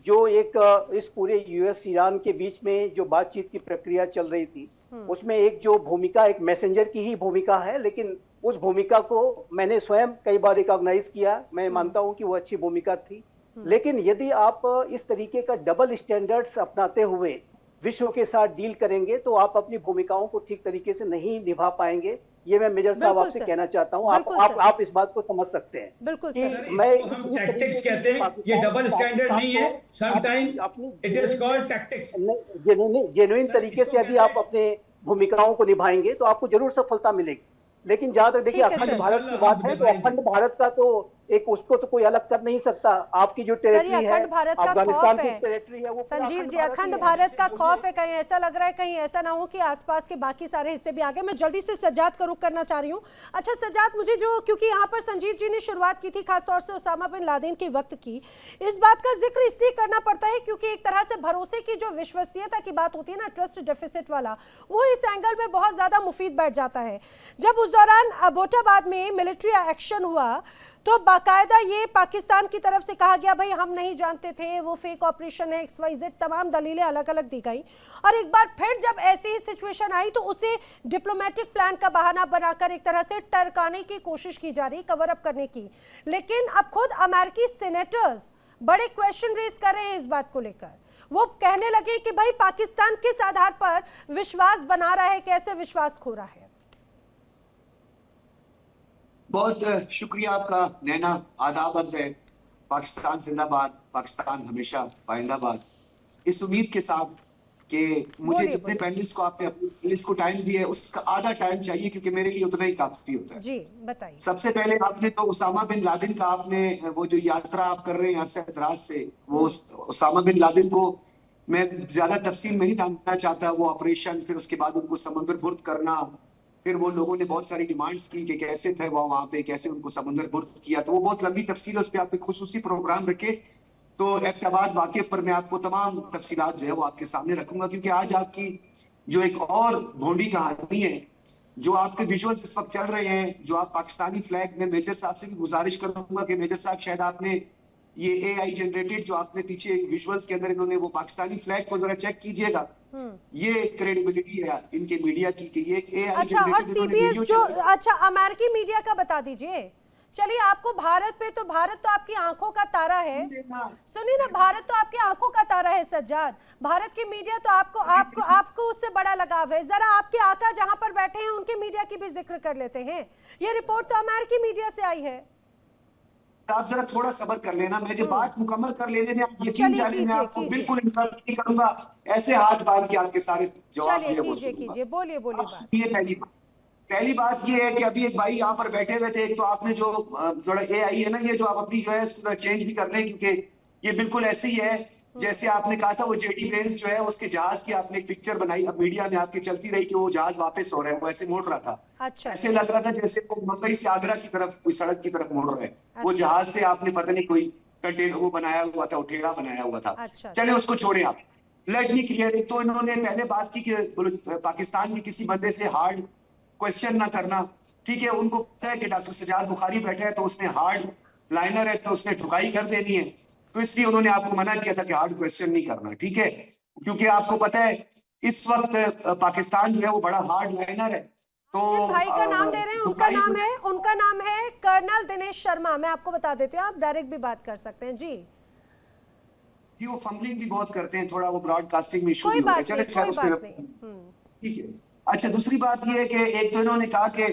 जो एक इस पूरे यूएस ईरान के बीच में जो बातचीत की प्रक्रिया चल रही थी, उसमें एक जो भूमिका एक मैसेंजर की ही भूमिका है, लेकिन उस भूमिका को मैंने स्वयं कई बार रिकॉग्नाइज किया। मैं मानता हूं कि वो अच्छी भूमिका थी, लेकिन यदि आप इस तरीके का डबल स्टैंडर्ड्स अपनाते हुए विश्व के साथ डील करेंगे तो आप अपनी भूमिकाओं को ठीक तरीके से नहीं निभा पाएंगे। ये मैं मेजर साहब आपसे कहना चाहता हूँ, आप इस बात को समझ सकते हैं। बिल्कुल सर, हम टैक्टिक्स कहते हैं, ये डबल स्टैंडर्ड नहीं है, some time it is called tactics. Genuine तरीके से यदि आप अपने भूमिकाओं को निभाएंगे तो आपको जरूर सफलता मिलेगी। लेकिन जहां तक देखिए अखंड भारत की बात है, तो अखंड भारत का तो एक उसको तो कोई अलग कर नहीं सकता। आपकी जो टेरिटरी है, अफगानिस्तान की टेरिटरी है, वो संजीव जी अखंड भारत का खौफ है। कहीं ऐसा लग रहा है, कहीं ऐसा ना हो कि आसपास के बाकी सारे हिस्से भी आगे। मैं जल्दी से सज्जाद का रुख करना चाह रही हूँ। अच्छा सज्जाद, मुझे जो, क्योंकि यहाँ पर संजीव जी ने शुरुआत की थी खासतौर से उसामा बिन लादेन के वक्त की, इस बात का जिक्र इसलिए करना पड़ता है क्योंकि एक तरह से भरोसे की जो विश्वसनीयता की बात होती है ना, ट्रस्ट डेफिसिट वाला, वो इस एंगल में बहुत ज्यादा मुफीद बैठ जाता है। जब उस दौरान अबोटाबाद में मिलिट्री एक्शन हुआ तो बाकायदा ये पाकिस्तान की तरफ से कहा गया भाई हम नहीं जानते थे, वो फेक ऑपरेशन है, XYZ तमाम दलीलें अलग अलग दी गई। और एक बार फिर जब ऐसी ही सिचुएशन आई तो उसे डिप्लोमेटिक प्लान का बहाना बनाकर एक तरह से टरकाने की कोशिश की जा रही, कवर अप करने की। लेकिन अब खुद अमेरिकी सीनेटर्स बड़े क्वेश्चन रेज कर रहे हैं इस बात को लेकर। वो कहने लगे कि भाई पाकिस्तान किस आधार पर विश्वास बना रहा है, कैसे विश्वास खो रहा है। बहुत शुक्रिया आपका नैना, आदाब अर्ज है। पाकिस्तान जिंदाबाद, पाकिस्तान हमेशा पाइंदाबाद। इस उम्मीद के साथ कि मुझे जितने पैनलिस्ट को आपने अपनी पैनलिस्ट को टाइम दिया है उसका आधा टाइम चाहिए, क्योंकि मेरे लिए उतना ही काफी होता है। जी बताइए। सबसे पहले आपने तो उसामा बिन लादेन का, आपने वो जो यात्रा आप कर रहे हैं अरसे दराज से, वो उसामा बिन लादेन को मैं ज्यादा तफसील में नहीं जानना चाहता। वो ऑपरेशन, फिर उसके बाद उनको समुद्र बुर्द करना, फिर वो लोगों ने बहुत सारी डिमांड्स की कि कैसे थे वो वहां पे, कैसे उनको समुद्र बुर्द किया, तो वो बहुत लंबी तफसील है, उस पर आप एक खुसूसी प्रोग्राम रखे तो एबटाबाद वाक़े पर मैं आपको तमाम तफसीलात जो है वो आपके सामने रखूंगा। क्योंकि आज आपकी जो एक और भोंडी कहानी है, जो आपके विजुअल्स इस वक्त चल रहे हैं, जो आप पाकिस्तानी फ्लैग में, मेजर साहब से भी गुजारिश करूंगा कि मेजर साहब शायद आपने ये AI जनरेटेड जो आपने पीछे विजुअल्स के अंदर इन्होंने वो पाकिस्तानी फ्लैग को जरा चेक कीजिएगा। ये क्रेडिबिलिटी है इनके मीडिया की कि ये AI अच्छा, और CBS जो, अच्छा अमेरिकी मीडिया का बता दीजिए। चलिए, आपको भारत पे, तो भारत तो आपकी आंखों का तारा है। सुनिए ना, भारत तो आपकी आंखों का तारा है सज्जाद। भारत की मीडिया तो आपको आपको आपको उससे बड़ा लगाव है। जरा आपके आका जहां पर बैठे हैं उनके मीडिया की भी जिक्र कर लेते हैं। ये रिपोर्ट तो अमेरिकी मीडिया से आई है। आप जरा थोड़ा सब्र कर लेना, मुझे बात मुकम्मल कर लेने दें। आप यकीन जानिए मैं आपको बिल्कुल इंटरप्ट नहीं करूंगा, ऐसे हाथ बांध के आपके सारे जवाब कीजिए, बोलिए। पहली बात ये है कि अभी एक भाई यहाँ पर बैठे हुए थे, एक तो आपने जो थोड़ा AI है ना, ये जो आप अपनी जो है इसको चेंज भी कर लें, क्योंकि ये बिल्कुल ऐसे ही है जैसे आपने कहा था वो JD Vance जो है उसके जहाज की आपने एक पिक्चर बनाई, अब मीडिया में आपकी चलती रही कि वो जहाज वापस हो रहा है, वो ऐसे मुड़ रहा था। अच्छा, ऐसे लग रहा था जैसे वो मुंबई से आगरा की तरफ कोई सड़क की तरफ मुड़ रहा है। वो जहाज से आपने पता नहीं कोई कंटेनर वो बनाया हुआ था, उठेड़ा बनाया हुआ था। चले उसको छोड़े आप, लेट मी क्लियर। एक तो इन्होंने पहले बात की कि पाकिस्तान के किसी बंदे से हार्ड क्वेश्चन ना करना, ठीक है। उनको पता है कि डॉक्टर सजाद बुखारी बैठा है तो उसने हार्ड लाइनर है तो उसने ठुकाई कर देनी है, तो इसलिए उन्होंने आपको मना किया था कि हार्ड क्वेश्चन नहीं करना, ठीक है। क्योंकि आपको पता है इस वक्त पाकिस्तान जो है वो बड़ा हार्ड लाइनर है। तो भाई का नाम ले रहे हैं, उनका नाम है कर्नल दिनेश शर्मा। मैं आपको बता देती हूँ, आप डायरेक्ट भी बात कर सकते हैं जी। वो फंबलिंग भी बहुत करते हैं, थोड़ा वो ब्रॉडकास्टिंग में इशू भी होता है। चले खैर उस पर ठीक है। अच्छा, दूसरी बात ये है कि एक तो इन्होंने कहा कि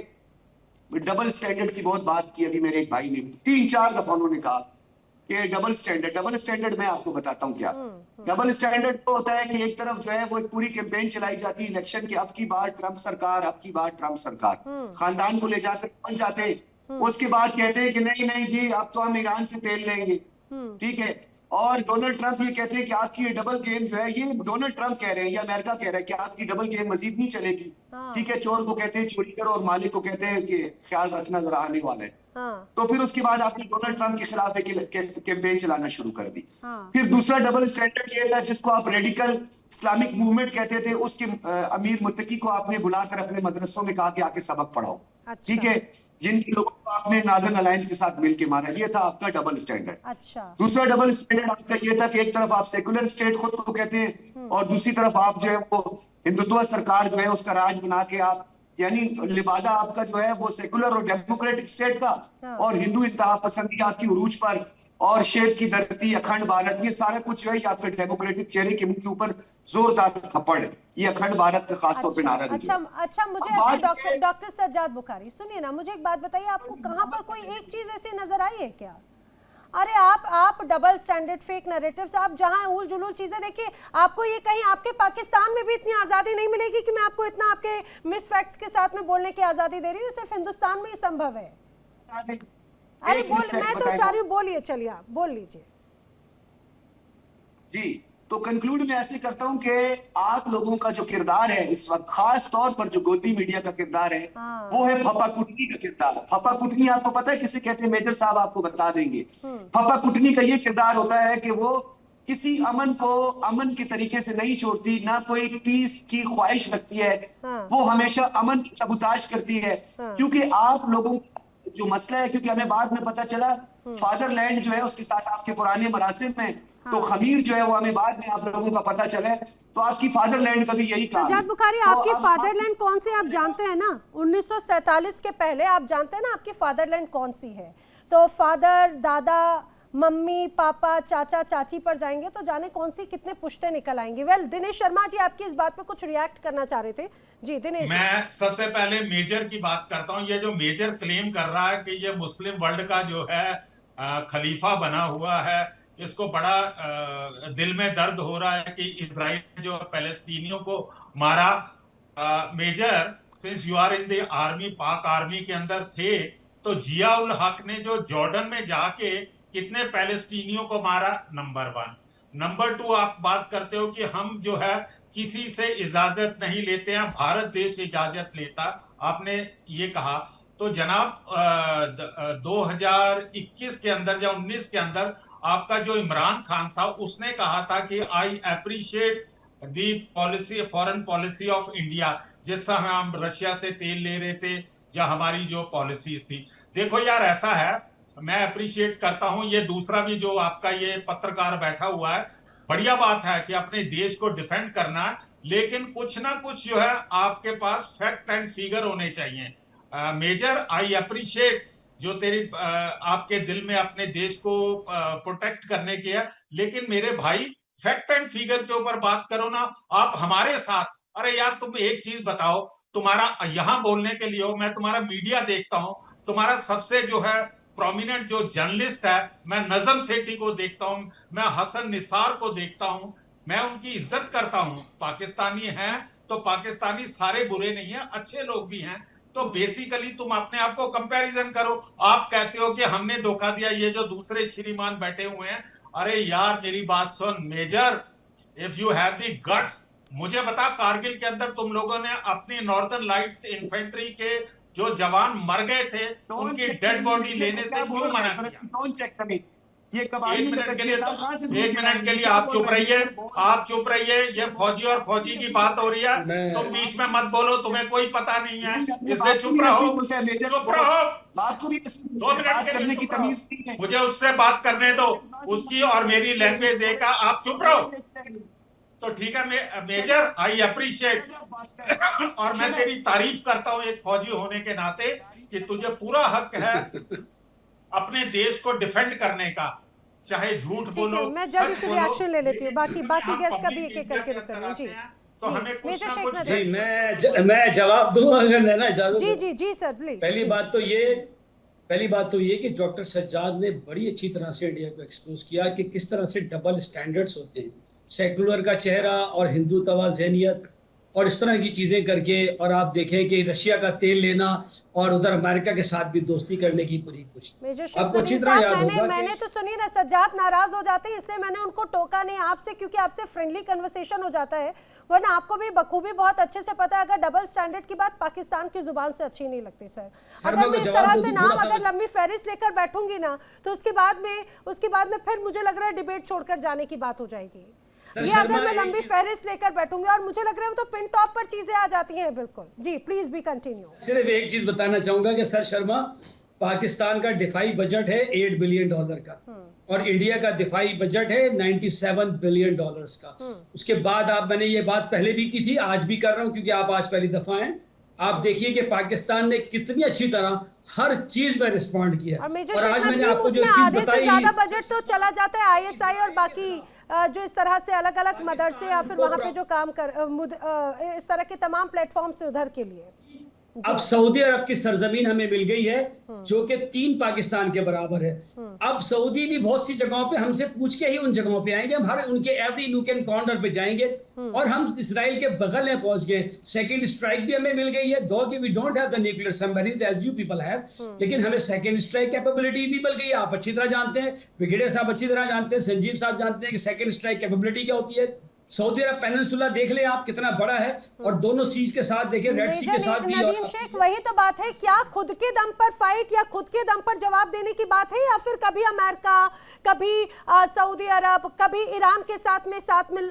डबल स्टैंडर्ड की बहुत बात की, अभी मेरे एक भाई ने 3-4 दफा उन्होंने कहा कि डबल स्टैंडर्ड मैं आपको बताता हूँ क्या डबल स्टैंडर्ड तो होता है कि एक तरफ जो है वो एक पूरी कैंपेन चलाई जाती है इलेक्शन की, अब की बार ट्रम्प सरकार, अब की बार ट्रम्प सरकार, खानदान को ले जाकर पहुंच जाते, उसके बाद कहते हैं कि नहीं नहीं जी अब तो हम ईरान से तेल लेंगे, ठीक है। और डोनाल्ड ट्रंप ये कहते हैं कि आपकी ये डबल गेम जो है, ये डोनाल्ड ट्रंप कह रहे हैं या अमेरिका कह रहा है कि आपकी डबल गेम मजीद नहीं चलेगी, ठीक है। चोर को कहते हैं चोरी करो और मालिक को कहते हैं कि ख्याल रखना जरा आने वाला है। तो फिर उसके बाद आपने डोनाल्ड ट्रंप के खिलाफ एक कैंपेन चलाना शुरू कर दी। फिर दूसरा डबल स्टैंडर्ड ये था जिसको आप रेडिकल इस्लामिक मूवमेंट कहते थे, उसके अमीर मुत्तकी को आपने बुलाकर अपने मदरसों में कहा कि आके सबक पढ़ाओ, ठीक है। जिन लोगों को आपने नॉर्दर्न अलायंस के साथ मिलकर मारा, ये था आपका डबल स्टैंडर्ड। अच्छा। दूसरा डबल स्टैंडर्ड आपका ये था कि एक तरफ आप सेकुलर स्टेट खुद को कहते हैं और दूसरी तरफ आप जो है वो हिंदुत्व सरकार जो है उसका राज बना के आप, यानी लिबादा आपका जो है वो सेकुलर और डेमोक्रेटिक स्टेट का, और हिंदू इंतहा पसंदी आपकी उरूज पर, और शेर की धरती, अखंड भारत, ये सारा कुछ जो है आपके डेमोक्रेटिक चेहरे के मुंह के ऊपर जोरदार थप्पड़ है। ये अखंड भारत का खासतौर पे नारा अच्छा, अच्छा मुझे डॉक्टर सज्जाद बुखारी सुनिए ना, मुझे एक बात बताइए, आपको कहाँ पर कोई एक चीज ऐसी नजर आई है क्या? अरे आप डबल स्टैंडर्ड, फेक नैरेटिव्स, आप जहां उल जुलूल चीजें देखिए, आपको ये कहीं आपके पाकिस्तान में भी इतनी आजादी नहीं मिलेगी कि मैं आपको इतना आपके मिस फैक्ट्स के साथ में बोलने की आजादी दे रही हूँ, सिर्फ हिंदुस्तान में ही संभव है। अरे मैं तो चाह रही हूँ, बोलिए, चलिए आप बोल लीजिए जी। तो कंक्लूड मैं ऐसे करता हूं कि आप लोगों का जो किरदार है इस वक्त, खास तौर पर जो गोदी मीडिया का किरदार है, वो है फपा कुटनी का किरदार। फपा कुटनी आपको पता है किसे कहते हैं? मेजर साहब आपको बता देंगे। फपा कुटनी का ये किरदार होता है कि वो किसी अमन को अमन के तरीके से नहीं छोड़ती, ना कोई पीस की ख्वाहिश रखती है, वो हमेशा अमन की सबूताज करती है। क्योंकि आप लोगों जो मसला है, क्योंकि हमें बाद में पता चला फादरलैंड जो है उसके साथ आपके पुराने मरासिम में, तो खमीर जो है वो हमें बाद में आप लोगों का पता चला है। तो आपकी फादरलैंड का भी यही काम है। सज्जाद बुखारी, तो आपकी फादरलैंड कौन सी आप जानते हैं ना? 1947 के पहले आप जानते हैं ना आपकी फादरलैंड कौन सी है? तो फादर, दादा, मम्मी, पापा, चाचा, चाची पर जाएंगे तो जाने कौन सी कितने पुश्ते निकल आएंगे। वेल, दिनेश शर्मा जी आपकी इस बात पे कुछ रिएक्ट करना चाह रहे थे। जी दिनेश। मैं सबसे पहले मेजर की बात करता हूं। ये जो मेजर क्लेम कर रहा है कि ये मुस्लिम वर्ल्ड का जो है खलीफा बना हुआ है, इसको बड़ा दिल में दर्द हो रहा है कि इजराइल ने जो पैलेस्टीनियों को मारा। Major, since you are in the army, Pak army के अंदर थे, तो जिया उल हक ने जो जॉर्डन में जाके कितने पैलेस्टीनियों को मारा, नंबर 1। नंबर 2, आप बात करते हो कि हम जो है किसी से इजाजत नहीं लेते हैं, भारत देश इजाजत लेता, आपने ये कहा। तो जनाब 2021 के अंदर या 19 के अंदर आपका जो इमरान खान था उसने कहा था कि I appreciate the policy, foreign policy of India, जिस समय हम रशिया से तेल ले रहे थे, या हमारी जो पॉलिसीज थी। देखो यार, ऐसा है, मैं अप्रिशिएट करता हूं। ये दूसरा भी जो आपका ये पत्रकार बैठा हुआ है, बढ़िया बात है कि अपने देश को डिफेंड करना है, लेकिन कुछ ना कुछ जो है आपके पास फैक्ट एंड फिगर होने चाहिए। मेजर, आई अप्रिशिएट जो तेरी आपके दिल में अपने देश को प्रोटेक्ट करने की है, लेकिन मेरे भाई फैक्ट एंड फिगर के ऊपर बात करो ना। आप हमारे साथ, अरे यार तुम एक चीज बताओ, तुम्हारा यहां बोलने के लिए हो, मैं तुम्हारा मीडिया देखता हूं, तुम्हारा सबसे जो है प्रोमिनेंट जो जर्नलिस्ट है, मैं नजम सेठी को देखता हूं, मैं हसन निसार को देखता हूं, मैं उनकी इज्जत करता हूं। पाकिस्तानी हैं तो पाकिस्तानी सारे बुरे नहीं हैं, अच्छे लोग भी हैं। तो बेसिकली तुम अपने आप को कंपैरिजन करो। आप कहते हो कि हमने धोखा दिया, ये जो दूसरे श्रीमान बैठे हुए हैं, अरे यार मेरी बात सुन major, if you have the guts, मुझे बता, कारगिल के अंदर तुम लोगों ने अपनी नॉर्दर्न लाइट इन्फेंट्री के जो जवान मर गए थे, उनकी डेड बॉडी लेने से क्यों मना किया? एक मिनट के लिए आप चुप रहिए, आप चुप रहिए। ये फौजी और फौजी की बात हो रही है, तुम बीच में मत बोलो, तुम्हें कोई पता नहीं है, इसलिए चुप रहो, चुप रहो। 2 मिनट करने की तमीज, मुझे उससे बात करने दो, उसकी और मेरी लैंग्वेज एक है, आप चुप रहो। तो ठीक है मेजर, आई अप्रिशिएट, और मैं तेरी तारीफ करता हूं एक फौजी होने के नाते, कि तुझे पूरा हक है अपने देश को डिफेंड करने का, चाहे झूठ बोलो। मैं जल्दी से रिएक्शन ले लेती हूँ, बाकी गेस्ट का भी एक-एक करके रुक रही हूँ। जी तो हमें कुछ ना कुछ, जी मैं जवाब दूंगा अगर नैना इजाजत। जी सर प्लीज। पहली बात तो ये पहली बात तो ये कि डॉक्टर सज्जाद ने बड़ी अच्छी तरह से इंडिया को एक्सपोज किया कि किस तरह से डबल स्टैंडर्ड्स होते हैं, सेकुलर का चेहरा और हिंदुत्व ज़हनियत और इस तरह की चीजें करके। और आप देखें कि रशिया का तेल लेना और उधर अमेरिका के साथ भी दोस्ती करने की पूरी कोशिश। आपको अच्छी तरह याद होगा मैंने तो सुनिए ना, सज्जाद नाराज हो जाते हैं इसलिए मैंने उनको टोका नहीं आपसे, क्योंकि आपसे फ्रेंडली कन्वर्सेशन हो जाता है, वरना आपको भी बखूबी बहुत अच्छे से पता है अगर डबल स्टैंडर्ड की बात पाकिस्तान की जुबान से अच्छी नहीं लगती सर। अगर मैं इस तरह से नाम अगर लंबी फहरिस्त लेकर बैठूंगी ना तो उसके बाद में फिर मुझे लग रहा है डिबेट छोड़कर जाने की बात हो जाएगी। ये अगर मैं लंबी फहरिस्त लेकर बैठूंगी और मुझे लग रहा है वो तो पिन टॉप पर चीजें आ जाती हैं। बिल्कुल जी, प्लीज बी कंटिन्यू। सिर्फ एक चीज बताना चाहूंगा कि सर शर्मा, पाकिस्तान का दिफाई बजट है $8 बिलियन का और इंडिया का दिफाई बजट है $97 बिलियन का। उसके बाद मैंने ये बात पहले भी की थी, आज भी कर रहा हूं क्योंकि आप आज पहली दफा हैं। आप देखिए कि पाकिस्तान ने कितनी अच्छी तरह हर चीज में रिस्पॉन्ड किया। और आज मैंने आपको जो चीज बताई, ज्यादा बजट तो चला जाता है ISI और बाकी जो इस तरह से अलग अलग मदरसे या फिर वहां पे जो काम कर इस तरह के तमाम प्लेटफॉर्म से उधर के लिए। अब सऊदी अरब की सरजमीन हमें मिल गई है जो कि 3 पाकिस्तान के बराबर है। अब सऊदी भी बहुत सी जगहों पे हमसे पूछ के ही उन जगहों पे आएंगे, हम हर उनके एवरी नूक एंड कॉर्नर पे जाएंगे और हम इसराइल के बगल में पहुंच गए। सेकंड स्ट्राइक भी हमें मिल गई है, दो कि we don't have the nuclear submarines as you people have, लेकिन हमें सेकंड स्ट्राइक कैपेबिलिटी भी मिल गई है। आप अच्छी तरह जानते हैं, ब्रिगेडियर साहब अच्छी तरह जानते हैं, संजीव साहब जानते हैं कि सेकंड स्ट्राइक कैपेबिलिटी क्या होती है। सऊदी अरब पेनिनसुला देख लें आप कितना बड़ा है और दोनों सीज के साथ देखें, रेड सी के साथ भी। नदीम शेख, वही तो बात है, क्या खुद के दम पर फाइट या खुद के दम पर जवाब देने की बात है या फिर कभी अमेरिका, कभी सऊदी अरब, कभी ईरान के साथ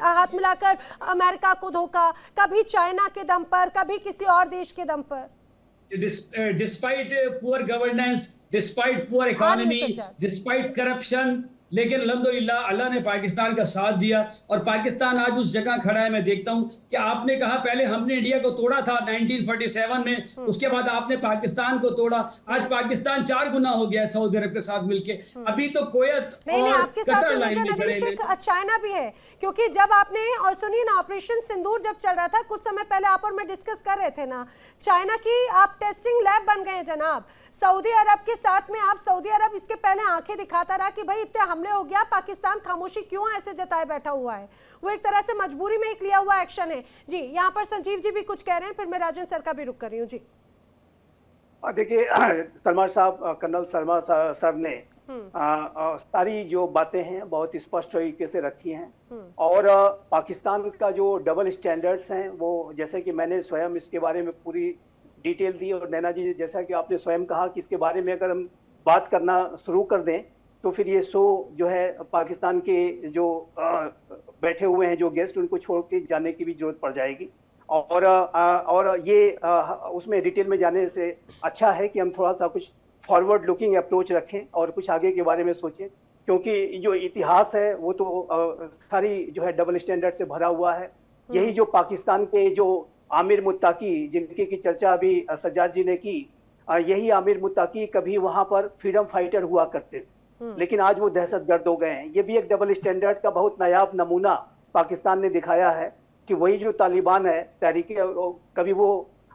हाथ मिलाकर अमेरिका को धोखा, कभी चाइना के दम पर, कभी किसी और देश के दम पर। Despite poor governance, despite poor economy, despite corruption, लेकिन अल्हम्दुलिल्लाह अल्लाह ने पाकिस्तान का साथ दिया और पाकिस्तान आज उस जगह खड़ा है। मैं देखता हूं कि आपने कहा पहले हमने इंडिया को तोड़ा था 1947 में, उसके बाद आपने पाकिस्तान को तोड़ा। आज पाकिस्तान 4 गुना हो गया है सऊदी अरब के साथ मिलके। अभी तो कुवैत और कतर लाइन में खड़े हैं। चाइना भी है, क्योंकि जब आपने, और सुनिए ना, ऑपरेशन सिंदूर जब चल रहा था कुछ समय पहले आप और मैं डिस्कस कर रहे थे ना, चाइना की आप टेस्टिंग लैब बन गए जनाब। सऊदी अरब के साथ में आप, सऊदी अरब इसके पहले आंखें दिखाता रहा कि भाई इतने हमले हो गया, पाकिस्तान खामोशी क्यों ऐसे जताए बैठा हुआ है। वो एक तरह से मजबूरी में एक लिया हुआ एक्शन है। जी, यहाँ पर संजीव जी भी कुछ कह रहे हैं, फिर मैं राजन सर का भी रुक कर रही हूँ। जी देखिए, सलमान साहब, कर्नल शर्मा सर ने सारी जो बातें हैं बहुत स्पष्ट तरीके से रखी हैं और पाकिस्तान का जो डबल स्टैंडर्ड्स हैं वो, जैसे कि मैंने स्वयं इसके बारे में पूरी डिटेल दी और नैना जी जैसा कि आपने स्वयं कहा कि इसके बारे में अगर हम बात करना शुरू कर दें तो फिर ये शो जो है पाकिस्तान के जो बैठे हुए हैं जो गेस्ट, उनको छोड़ के जाने की भी जरूरत पड़ जाएगी। और ये उसमें डिटेल में जाने से अच्छा है कि हम थोड़ा सा कुछ फॉरवर्ड लुकिंग अप्रोच रखें और कुछ आगे के बारे में सोचें, क्योंकि जो इतिहास है वो तो सारी जो है डबल स्टैंडर्ड से भरा हुआ है। यही जो पाकिस्तान के जो आमिर मुत्ताकी, जिनकी की चर्चा अभी सज्जाद जी ने की, यही आमिर मुत्ताकी कभी वहां पर फ्रीडम फाइटर हुआ करते थे, लेकिन आज वो दहशतगर्द हो गए हैं। ये भी एक डबल स्टैंडर्ड का बहुत नायाब नमूना पाकिस्तान ने दिखाया है कि वही जो तालिबान है, तहरीक, कभी वो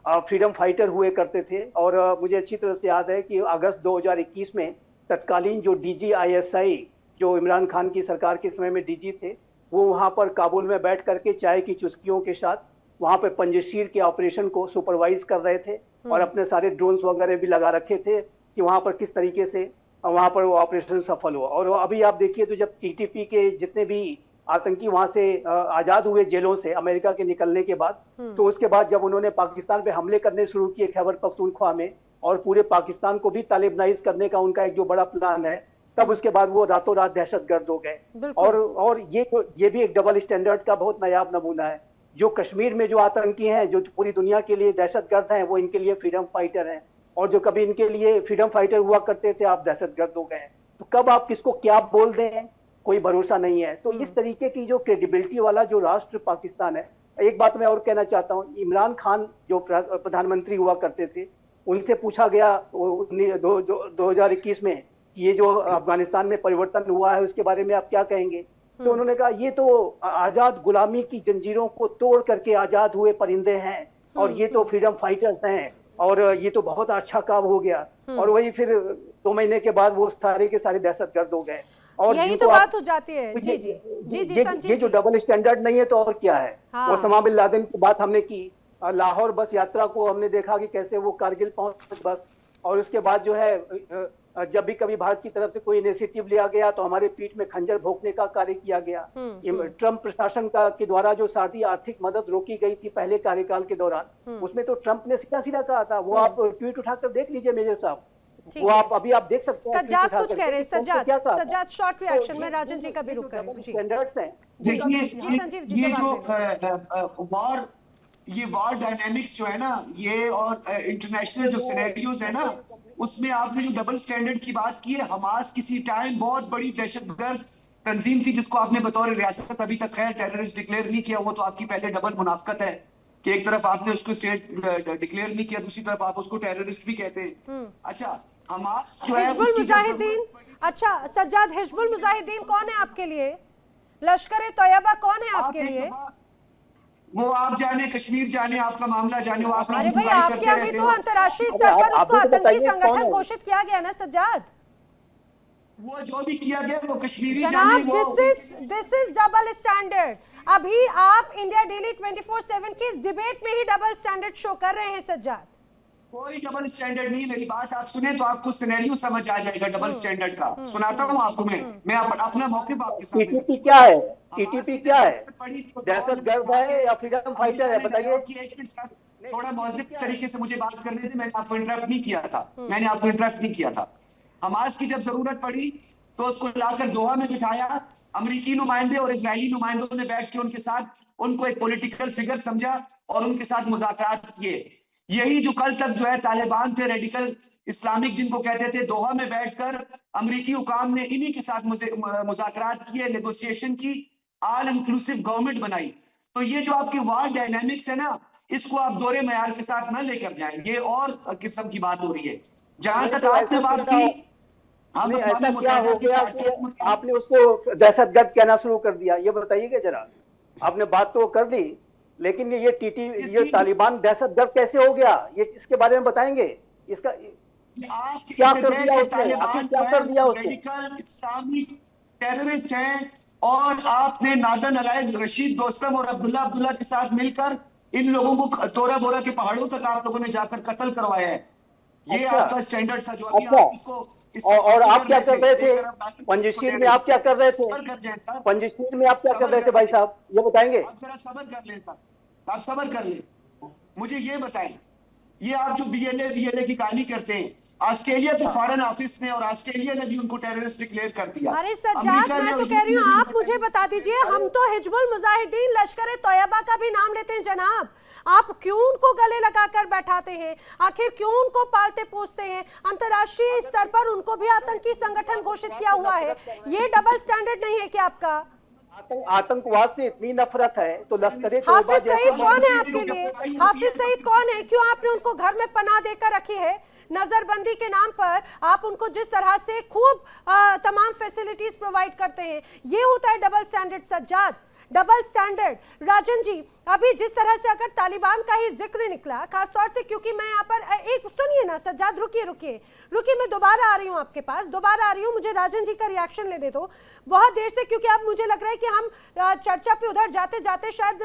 फ्रीडम फाइटर हुए करते थे। और मुझे अच्छी तरह से याद है कि अगस्त 2021 में तत्कालीन जो DG ISI, जो इमरान खान की सरकार के समय में DG थे, वो वहां पर काबुल में बैठ करके चाय की चुस्कियों के साथ वहां पे पंजशीर के ऑपरेशन को सुपरवाइज कर रहे थे और अपने सारे ड्रोन्स वगैरह भी लगा रखे थे कि वहां पर किस तरीके से वहां पर वो ऑपरेशन सफल हुआ। और अभी आप देखिए तो जब TTP के जितने भी आतंकी वहां से आजाद हुए जेलों से अमेरिका के निकलने के बाद, तो उसके बाद जब उन्होंने पाकिस्तान पे हमले करने शुरू किए खैबर पख्तूनख्वा में और पूरे पाकिस्तान को भी तालिबानाइज करने का उनका एक जो बड़ा प्लान है, तब उसके बाद वो रातों रात दहशतगर्द हो गए। और ये भी एक डबल स्टैंडर्ड का बहुत नायाब नमूना है। जो कश्मीर में जो आतंकी हैं, जो पूरी दुनिया के लिए दहशतगर्द हैं, वो इनके लिए फ्रीडम फाइटर हैं, और जो कभी इनके लिए फ्रीडम फाइटर हुआ करते थे, आप दहशतगर्द हो गए। तो कब आप किसको क्या बोल दें, कोई भरोसा नहीं है। तो इस तरीके की जो क्रेडिबिलिटी वाला जो राष्ट्र पाकिस्तान है। एक बात मैं और कहना चाहता हूँ, इमरान खान जो प्रधानमंत्री हुआ करते थे, उनसे पूछा गया 2021 में कि ये जो अफगानिस्तान में परिवर्तन हुआ है उसके बारे में आप क्या कहेंगे, तो उन्होंने कहा ये तो आजाद गुलामी की जंजीरों को तोड़ करके आजाद हुए परिंदे हैं और ये तो फ्रीडम फाइटर्स हैं और ये तो बहुत अच्छा काम हो गया। और वही फिर 2 महीने के बाद वो सारे के सारे दहशतगर्द हो गए। और यही जिनको तो आप- बात हो जाती है। जी जी जी जी संजीव ये जो जी। डबल स्टैंडर्ड नहीं है तो और क्या है। हाँ। ओसामा बिन लादेन की बात हमने की, लाहौर बस यात्रा को हमने देखा कि कैसे वो कारगिल पहुंच बस, और उसके बाद जो है जब भी कभी भारत की तरफ से कोई इनिशिएटिव लिया गया तो हमारे पीठ में खंजर भोंकने का कार्य किया गया। ट्रंप प्रशासन का के द्वारा जो सारी आर्थिक मदद रोकी गई थी पहले कार्यकाल के दौरान, उसमें तो ट्रंप ने सीधा सीधा कहा था। वो आप ट्वीट उठाकर देख लीजिए मेजर साहब, ठीक वो है। आप अभी आप देख सकते हैं। सज्जाद tweet कुछ उठा कह रहे हैं। करके। तो क्या सज्जाद कहा था? सज्जाद शॉर्ट रिएक्शन में ये राजन जी का भी रुक करें। जी स्टैंडर्ड्स हैं। जी देखिए संजीव जी ये जवाब जो दें। ये वॉर डायनेमिक्स जो है ना, ये और इंटरनेशनल जो सिनेरियोज है ना, उसमें आपने जो डबल स्टैंडर्ड की बात की है, हमास किसी टाइम बहुत बड़ी दहशतगर्द तंजीम थी जिसको आपने बतौर रियासत अभी तक खैर टेररिस्ट डिक्लेयर नहीं किया। वो तो आपकी पहले डबल मुनाफकत है कि एक तरफ आपने उसको स्टेट डिक्लेयर नहीं किया, दूसरी तरफ आप उसको टेररिस्ट भी कहते हैं। अच्छा, हमास जो है हिजबुल उसकी जब मुजाहिदीन, अच्छा सज्जाद, हिजबुल मुजाहिदीन कौन है आपके लिए? लश्कर ए तैयबा कौन है आपके लिए? वो आप जाने, कश्मीर जाने, आपका मामला जाने, वो आप लोग अरे भाई बुराई आपके करते यहाँ भी रहते तो हो। अंतर्राष्ट्रीय अरे स्तर पर आप उसको भी तो आतंकी बताइए कौन संगठन है? घोषित किया गया ना सज्जाद। वो जो भी किया गया वो कश्मीरी जाने, जनाब वो दिस इज डबल स्टैंडर्ड। अभी आप इंडिया डेली 24/7 की इस डिबेट में ही डबल स्टैंडर्ड शो कर रहे हैं सज्जाद। कोई डबल स्टैंडर्ड नहीं। मेरी बात आप सुने तो आपको सिनेरियो समझ आ जाएगा डबल स्टैंडर्ड का। सुनाता हूँ आपको मैं अपना मौक़िफ़ आपके सामने। टीटीपी क्या है? टीटीपी क्या है? दहशतगर्द है या फ्रीडम फाइटर है? बताइए। थोड़ा मौज़िब तरीके से मुझे बात करने थे, मैंने आपको इंटरप्ट नहीं किया था। मैंने आपको इंटरप्ट नहीं किया था। हमास की जब जरूरत पड़ी तो उसको लाकर दोहा में बिठाया। अमेरिकी नुमाइंदे और इजरायली नुमाइंदों ने बैठ के उनके साथ उनको एक पॉलिटिकल फिगर समझा और उनके साथ मुज़ाकरात किए। यही जो कल तक जो है तालिबान थे, रेडिकल इस्लामिक जिनको कहते थे, दोहा में बैठकर अमेरिकी हुकाम ने इन्हीं के साथ मुज़ाकरात किए, नेगोशिएशन की, ऑल इंक्लूसिव गवर्नमेंट बनाई। तो ये जो आपकी वार डायनामिक्स है ना, इसको आप दोहरे मयार के साथ ना लेकर जाएं। ये और किस्म की बात हो रही है। जहां तक आपने बात की, नहीं, ऐसा क्या हो गया कि आपने उसको दहशतगर्द कहना शुरू कर दिया? ये बताइएगा जरा। आपने बात तो कर दी, लेकिन ये तालिबान दहशतगर्द कैसे हो गया? ये इसके बारे में बताएंगे। इसका क्या कर दिया उसने? आखिर क्या कर दिया उसने? रेडिकल इस्लामिक टेररिस्ट हैं और आपने नादन अलायद, रशीद दोस्तम और अब्दुल्ला के साथ मिलकर इन लोगों को तोरा बोरा के पहाड़ों तक आप लोगों ने जाकर कत्ल करवाया है। ये आपका स्टैंडर्ड था जो अभी आप इसको और आप क्या कर रहे थे पंजशीर में? आप क्या कर रहे थे पंजशीर में? आप क्या कर रहे थे भाई साहब, ये बताएंगे? आप जरा सब्र कर लें, आप सब्र कर लें। मुझे ये बताएं, ये आप जो बीएलए की कहानी करते हैं, ऑस्ट्रेलिया के फॉरेन ऑफिस ने और ऑस्ट्रेलिया ने भी उनको टेररिस्ट डिक्लेयर कर दिया। अरे सज्जाद, मैं तो कह रही हूँ, आप मुझे बता दीजिए, हम तो हिजबुल मुजाहिदीन लश्कर ए तैयबा का भी नाम लेते हैं जनाब। आप क्यों उनको गले लगाकर बैठाते हैं? आखिर क्यों उनको पालते पोसते हैं? अंतर्राष्ट्रीय स्तर पर उनको भी आतंकी संगठन घोषित किया हुआ है। ये डबल स्टैंडर्ड नहीं है क्या आपका? आतंकवाद से इतनी नफरत है तो लश्कर ए हाफिज सईद कौन है आपके लिए? हाफिज सईद कौन है? क्यों आपने उनको घर में पनाह देकर रखी है? नजरबंदी के नाम पर आप उनको जिस तरह से खूब तमाम फैसिलिटीज प्रोवाइड करते हैं, ये होता है double standard Sajjad, double standard. Rajan ji, अभी जिस तरह से अगर तालिबान का ही जिक्र निकला, खासतौर से क्योंकि मैं यहाँ पर एक सुनिए ना सज्जाद, रुकिए मैं दोबारा आ रही हूँ आपके पास, दोबारा आ रही हूँ। मुझे राजन जी का रिएक्शन लेने दो बहुत देर से, क्योंकि अब मुझे लग रहा है कि हम चर्चा पे उधर जाते जाते शायद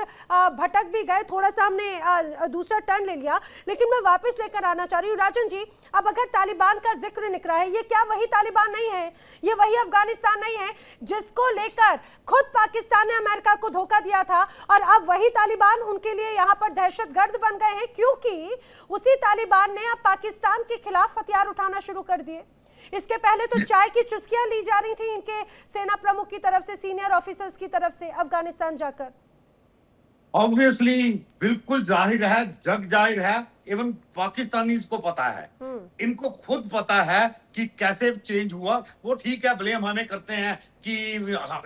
भटक भी गए, थोड़ा सा हमने दूसरा टर्न ले लिया, लेकिन मैं वापस लेकर आना चाह रही हूँ। राजन जी, अब अगर तालिबान का जिक्र निकला है, ये क्या वही तालिबान नहीं है? ये वही अफगानिस्तान नहीं है जिसको लेकर खुद पाकिस्तान ने अमेरिका को धोखा दिया था, और अब वही तालिबान उनके लिए यहाँ पर दहशतगर्द बन गए हैं, क्योंकि उसी तालिबान ने अब पाकिस्तान के खिलाफ हथियार उठाना शुरू कर दिए। इसके पहले तो चाय की चुस्कियां ली जा रही थी इनके सेना प्रमुख की तरफ से, सीनियर ऑफिसर्स की तरफ से अफगानिस्तान जाकर। ऑब्वियसली बिल्कुल जाहिर है, जग जाहिर है, इवन पाकिस्तानीज को पता है, इनको खुद पता है कि कैसे चेंज हुआ। वो ठीक है, ब्लेम हमें करते हैं कि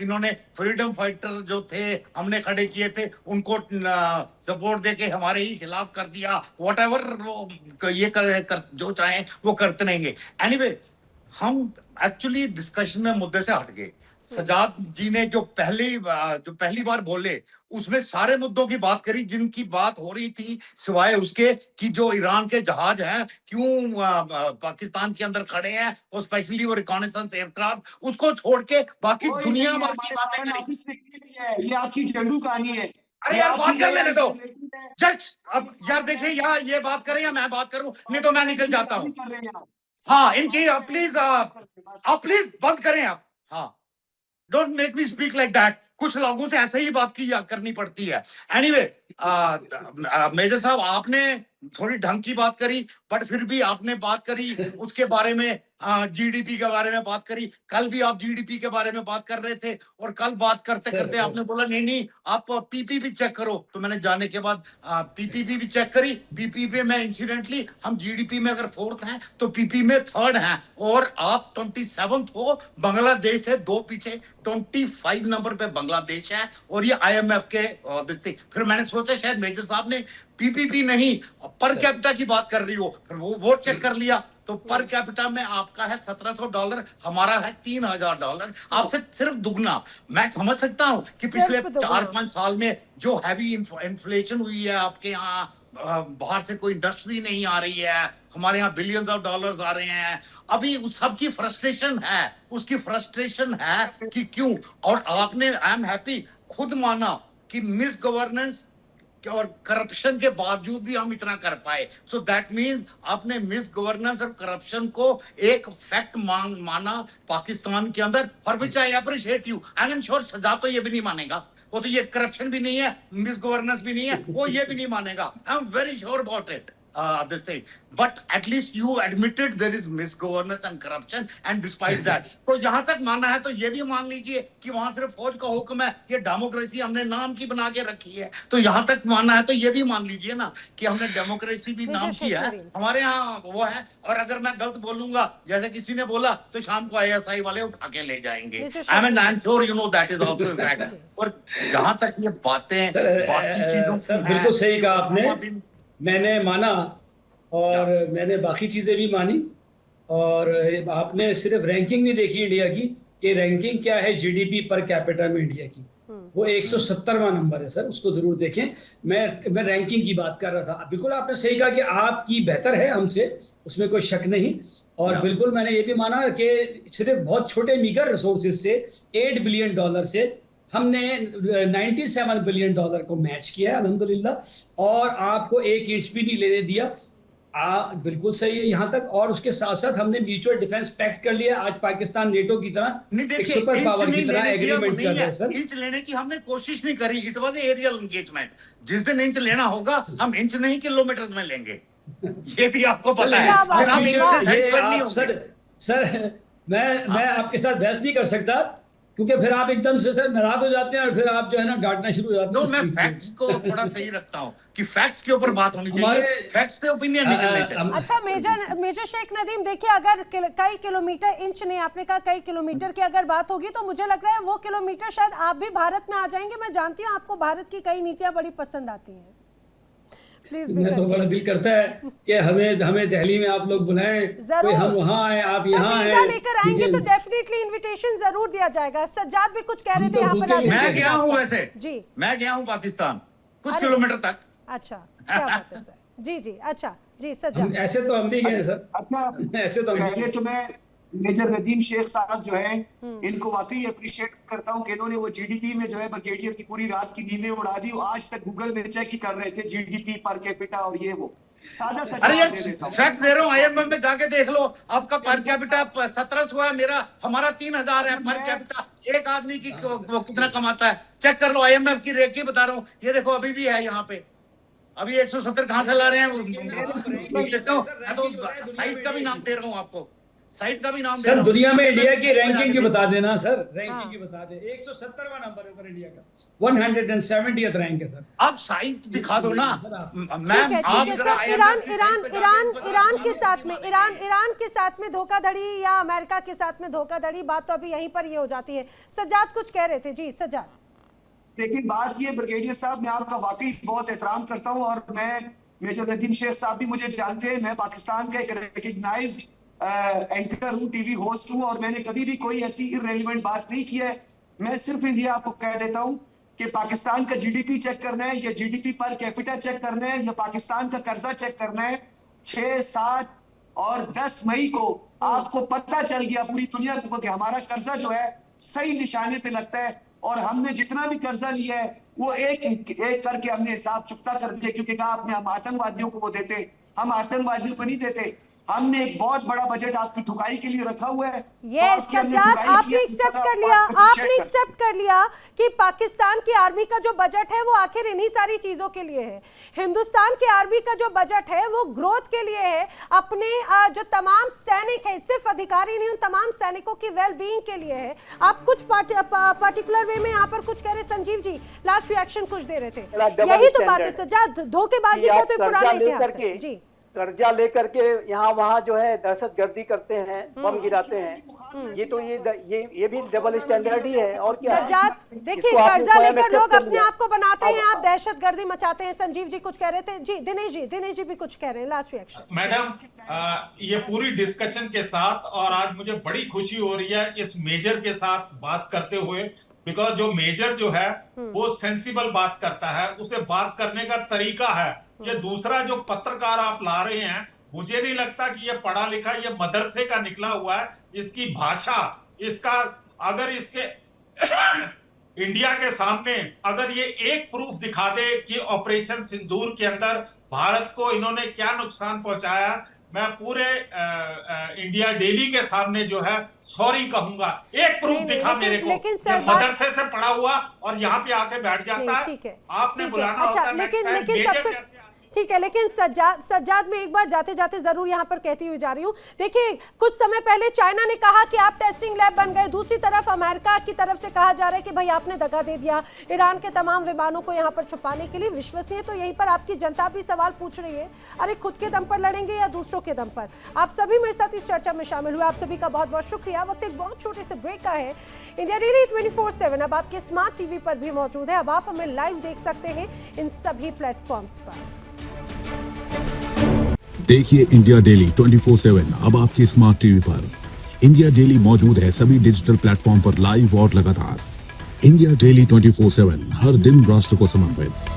इन्होंने फ्रीडम फाइटर जो थे हमने खड़े किए थे, उनको सपोर्ट देके हमारे ही खिलाफ कर दिया, व्हाटएवर वो ये कर जो चाहे वो करते रहेंगे। एनीवे, हम एक्चुअली डिस्कशन में मुद्दे से हट गए। सजाद जी ने जो पहली बार बोले उसमें सारे मुद्दों की बात करी जिनकी बात हो रही थी, सिवाय उसके कि जो ईरान के जहाज हैं क्यों पाकिस्तान के अंदर खड़े हैं, और स्पेशली वो रिकॉनेसेंस एयरक्राफ्ट, उसको छोड़ के बाकी दुनिया भर की बातें करी। ये आपकी झंडू कहानी है। अरे यार बात कर लेने दो जज। अब यार देखिए, यार ये बात करें या मैं बात करूं, नहीं तो मैं निकल जाता हूँ। हाँ, इनकी प्लीज आप प्लीज बंद करें आप। हाँ, don't make me speak like that. कुछ लोगों से ऐसे ही बात करनी पड़ती है। एनीवे, मेजर साहब आपने थोड़ी ढंग की बात करी, बट फिर भी आपने बात करी उसके बारे में, जीडीपी के बारे में बात करी। कल भी आप जीडीपी के बारे में बात कर रहे थे, और कल बात करते करते आपने बोला नहीं आप पीपीपी चेक करो। तो मैंने जाने के बाद पीपीपी भी चेक करी। पीपीपी में इंसिडेंटली हम जीडीपी में अगर 4th हैं तो पीपी में 3rd हैं, और आप 27th हो। बांग्लादेश है 2 पीछे, 25 नंबर पे बांग्लादेश है, और ये IMF के देखते। फिर मैंने सोचा शायद मेजर साहब ने पीपीपी नहीं पर कैपिटा की बात कर रही हो, फिर वो चेक कर लिया तो पर कैपिटा में आपका है $1700, हमारा है $3000, आपसे सिर्फ दुगना। मैं समझ सकता हूं कि पिछले 4-5 साल में जो हैवी इन्फ्लेशन हुई है आपके यहाँ, बाहर से कोई इंडस्ट्री नहीं आ रही है, हमारे यहाँ बिलियंस ऑफ डॉलर्स आ रहे हैं, अभी उस सबकी फ्रस्ट्रेशन है, उसकी फ्रस्ट्रेशन है कि क्यों। और आपने, आई एम हैप्पी, खुद माना कि मिस गवर्नेंस और करप्शन के बावजूद भी हम इतना कर पाए। सो दैट मीन्स आपने मिस गवर्नेंस और करप्शन को एक फैक्ट माना पाकिस्तान के अंदर, for which I appreciate you. I am sure सजा तो ये भी नहीं मानेगा, वो तो ये करप्शन भी नहीं है, मिस गवर्नेंस भी नहीं है, वो ये भी नहीं मानेगा। I am very sure about it, this thing, but at least you admitted there is misgovernance and corruption, and despite that, तो यहाँ तक माना है तो ये भी मान लीजिए कि वहां सिर्फ फौज का हुक्म है, ये डेमोक्रेसी हमने नाम की बना के रखी है, तो यहाँ तक माना है तो ये भी मान लीजिए ना कि हमने डेमोक्रेसी भी नाम की है, हमारे यहाँ वो है। और अगर मैं गलत बोलूंगा जैसे किसी ने बोला तो शाम को ISI वाले उठा के ले जाएंगे। I mean, I'm sure you know that is also a fact। और जहाँ तक ये बातें बाकी चीजों सर बिल्कुल सही कहा आपने, मैंने माना और मैंने बाकी चीज़ें भी मानी। और आपने सिर्फ रैंकिंग नहीं देखी इंडिया की, कि रैंकिंग क्या है जीडीपी पर कैपिटा में इंडिया की, वो 170वां नंबर है सर, उसको जरूर देखें। मैं रैंकिंग की बात कर रहा था। बिल्कुल आपने सही कहा कि आपकी बेहतर है हमसे, उसमें कोई शक नहीं। और बिल्कुल मैंने ये भी माना कि सिर्फ बहुत छोटे मीगर रिसोर्सेज से $8 बिलियन से हमने $97 बिलियन को मैच किया अल्हम्दुलिल्लाह, और आपको 1 इंच भी नहीं लेने दिया। बिल्कुल सही है यहाँ तक। और उसके साथ साथ हमने म्यूचुअल डिफेंस पैक्ट कर लिया। आज पाकिस्तान नेटो की तरह एक सुपर पावर की तरह एग्रीमेंट कर रहा है सर। इंच लेने की हमने कोशिश नहीं करी, इट वाज एरियल एंगेजमेंट। जिस दिन इंच लेना होगा हम इंच नहीं किलोमीटर्स में लेंगे, ये भी आपको पता है। सर मैं आपके साथ बहस नहीं कर सकता, क्योंकि फिर आप एकदम से सर नाराज हो जाते हैं और फिर आप जो है ना डांटना शुरू हो जाते हैं। मैं फैक्ट्स को थोड़ा सही रखता हूं कि फैक्ट्स के ऊपर बात होनी चाहिए, फैक्ट्स से ओपिनियन निकलने चाहिए। अच्छा मेजर शेख नदीम, देखिए अगर कई किलोमीटर, इंच नहीं आपने कहा, कई किलोमीटर की अगर बात होगी तो मुझे लग रहा है वो किलोमीटर शायद आप भी भारत में आ जाएंगे। मैं जानती हूँ आपको भारत की कई नीतियां बड़ी पसंद आती हैं। मैं तो बड़ा दिल करता है कि हमें दिल्ली में आप लोग बुलाएं, कोई हम वहाँ आए, आप यहाँ हैं, लेकर आएंगे तो डेफिनेटली इनविटेशन जरूर दिया जाएगा। सज्जाद भी कुछ कह रहे थे यहाँ पर। मैं गया हूँ वैसे जी, मैं गया हूँ पाकिस्तान कुछ किलोमीटर तक। अच्छा, क्या बात है सर। जी, अच्छा जी सज्जाद। ऐसे तो हम भी गए सर। अच्छा, ऐसे तो पहले तो मैं मेजर नदीम शेख साहब जो है इनको वाकई अप्रिशिएट करता हूं कि इन्होंने वो जीडीपी में जो है ब्रिगेडियर की पूरी रात की नींदें उड़ा दी। आज तक गूगल में चेक ही कर रहे थे जीडीपी पर कैपिटा और ये वो सादा सा। अरे यार फैक्ट दे रहा हूँ, IMF में जाके देख लो, आपका पर कैपिटा 1700 है, हमारा 3000 है पर कैपिटा। एक आदमी की कितना कमाता है चेक कर लो, IMF की रेट की बता रहा हूँ। ये देखो अभी भी है यहाँ पे, अभी 170 कहाँ से ला रहे हैं। तो साइट का भी नाम दे रहा हूँ आपको, साइट का भी नाम सर। दुनिया में इंडिया की रैंकिंग की बता देना सर, रैंकिंग की बता दे। 170वां नंबर है इंडिया का, 170th रैंक है सर। आप साइट दिखा दो ना मैम। ईरान के साथ में ईरान के साथ में धोखाधड़ी या अमेरिका के साथ में धोखाधड़ी, बात तो अभी यहीं पर ये हो जाती है। सज्जाद कुछ कह रहे थे। जी सज्जाद। लेकिन बात ये ब्रिगेडियर साहब, मैं आपका वाकई बहुत एहतराम करता हूँ और मैं मेजर नदीम शेख साहब भी मुझे जानते हैं। मैं पाकिस्तान का एक रिकग्नाइज्ड एंकर हूँ, टीवी होस्ट हूँ, और मैंने कभी भी कोई ऐसी इररेलेवेंट बात नहीं की है। मैं सिर्फ ये आपको कह देता हूँ कि पाकिस्तान का जीडीपी चेक करना है, या जीडीपी पर कैपिटा चेक करना है, या पाकिस्तान का कर्जा चेक करना है, 6, 7 और 10 मई को आपको पता चल गया पूरी दुनिया को कि हमारा कर्जा जो है सही निशाने पे लगता है, और हमने जितना भी कर्जा लिया है वो एक एक करके हमने हिसाब चुकता कर दिया, क्योंकि कहा आपने हम आतंकवादियों को वो देते, हम आतंकवादियों को नहीं देते। हमने एक बहुत बड़ा बजट आपकी ठुकाई के लिए रखा हुआ है। ये सज्जाद, आपने एक्सेप्ट कर लिया, आपने एक्सेप्ट कर लिया कि पाकिस्तान की आर्मी का जो बजट है वो आखिर इन्हीं सारी चीजों के लिए है। हिंदुस्तान की आर्मी का जो बजट है वो ग्रोथ के लिए है, अपने जो तमाम सैनिक है, सिर्फ अधिकारी नहीं, उन तमाम सैनिकों की वेल बीइंग के लिए है। आप कुछ पर्टिकुलर वे में यहाँ पर कुछ कह रहे, संजीव जी लास्ट रिएक्शन कुछ दे रहे थे, यही तो बात है सज्जाद, धोखेबाजी का तो पुराना इतिहास है जी। कर्जा लेकर के यहाँ वहाँ जो है दहशतगर्दी करते हैं, बम गिराते हैं, ये तो ये भी डबल स्टैंडर्ड ही है। और क्या सज्जाद, देखिए कर्जा लेकर लोग अपने आप को बनाते हैं, आप दहशतगर्दी मचाते हैं। संजीव जी कुछ कह रहे थे जी, दिनेश जी भी कुछ कह रहे हैं, लास्ट रिएक्शन। मैडम, ये पूरी डिस्कशन के साथ, और आज मुझे बड़ी खुशी हो रही है इस मेजर के साथ बात करते हुए, बिकॉज जो मेजर जो है वो सेंसिबल बात करता है, उसे बात करने का तरीका है। ये दूसरा जो पत्रकार आप ला रहे हैं, मुझे नहीं लगता कि ये पढ़ा लिखा, ये मदरसे का निकला हुआ है। इसकी भाषा, इसका अगर इसके इंडिया के सामने अगर ये एक प्रूफ दिखा दे कि ऑपरेशन सिंदूर के अंदर भारत को इन्होंने क्या नुकसान पहुंचाया, मैं पूरे इंडिया डेली के सामने जो है सॉरी कहूंगा। एक प्रूफ दिखा मेरे को, मदरसे से पढ़ा हुआ और यहाँ पे आके बैठ जाता है। आपने बुलाना होता है नेक्स्ट टाइम, मेजर जैसे। ठीक है, लेकिन सज्जाद में एक बार जाते जाते जरूर यहाँ पर कहती हुई जा रही हूँ। देखिए, कुछ समय पहले चाइना ने कहा कि आप टेस्टिंग लैब बन गए, दूसरी तरफ अमेरिका की तरफ से कहा जा रहा है कि भाई आपने दगा दे दिया ईरान के तमाम विमानों को यहाँ पर छुपाने के लिए। विश्वसनीय तो यहीं पर आपकी जनता भी सवाल पूछ रही है, अरे खुद के दम पर लड़ेंगे या दूसरों के दम पर। आप सभी मेरे साथ इस चर्चा में शामिल हुए, आप सभी का बहुत बहुत शुक्रिया। वक्त एक बहुत छोटे से ब्रेक का है। इंडिया डेली 24/7 अब आपके स्मार्ट टीवी पर भी मौजूद है। अब आप हमें लाइव देख सकते हैं इन सभी प्लेटफॉर्म्स पर। देखिए इंडिया डेली 24/7 अब आपकी स्मार्ट टीवी पर। इंडिया डेली मौजूद है सभी डिजिटल प्लेटफॉर्म पर लाइव और लगातार। इंडिया डेली 24/7 हर दिन राष्ट्र को समर्पित।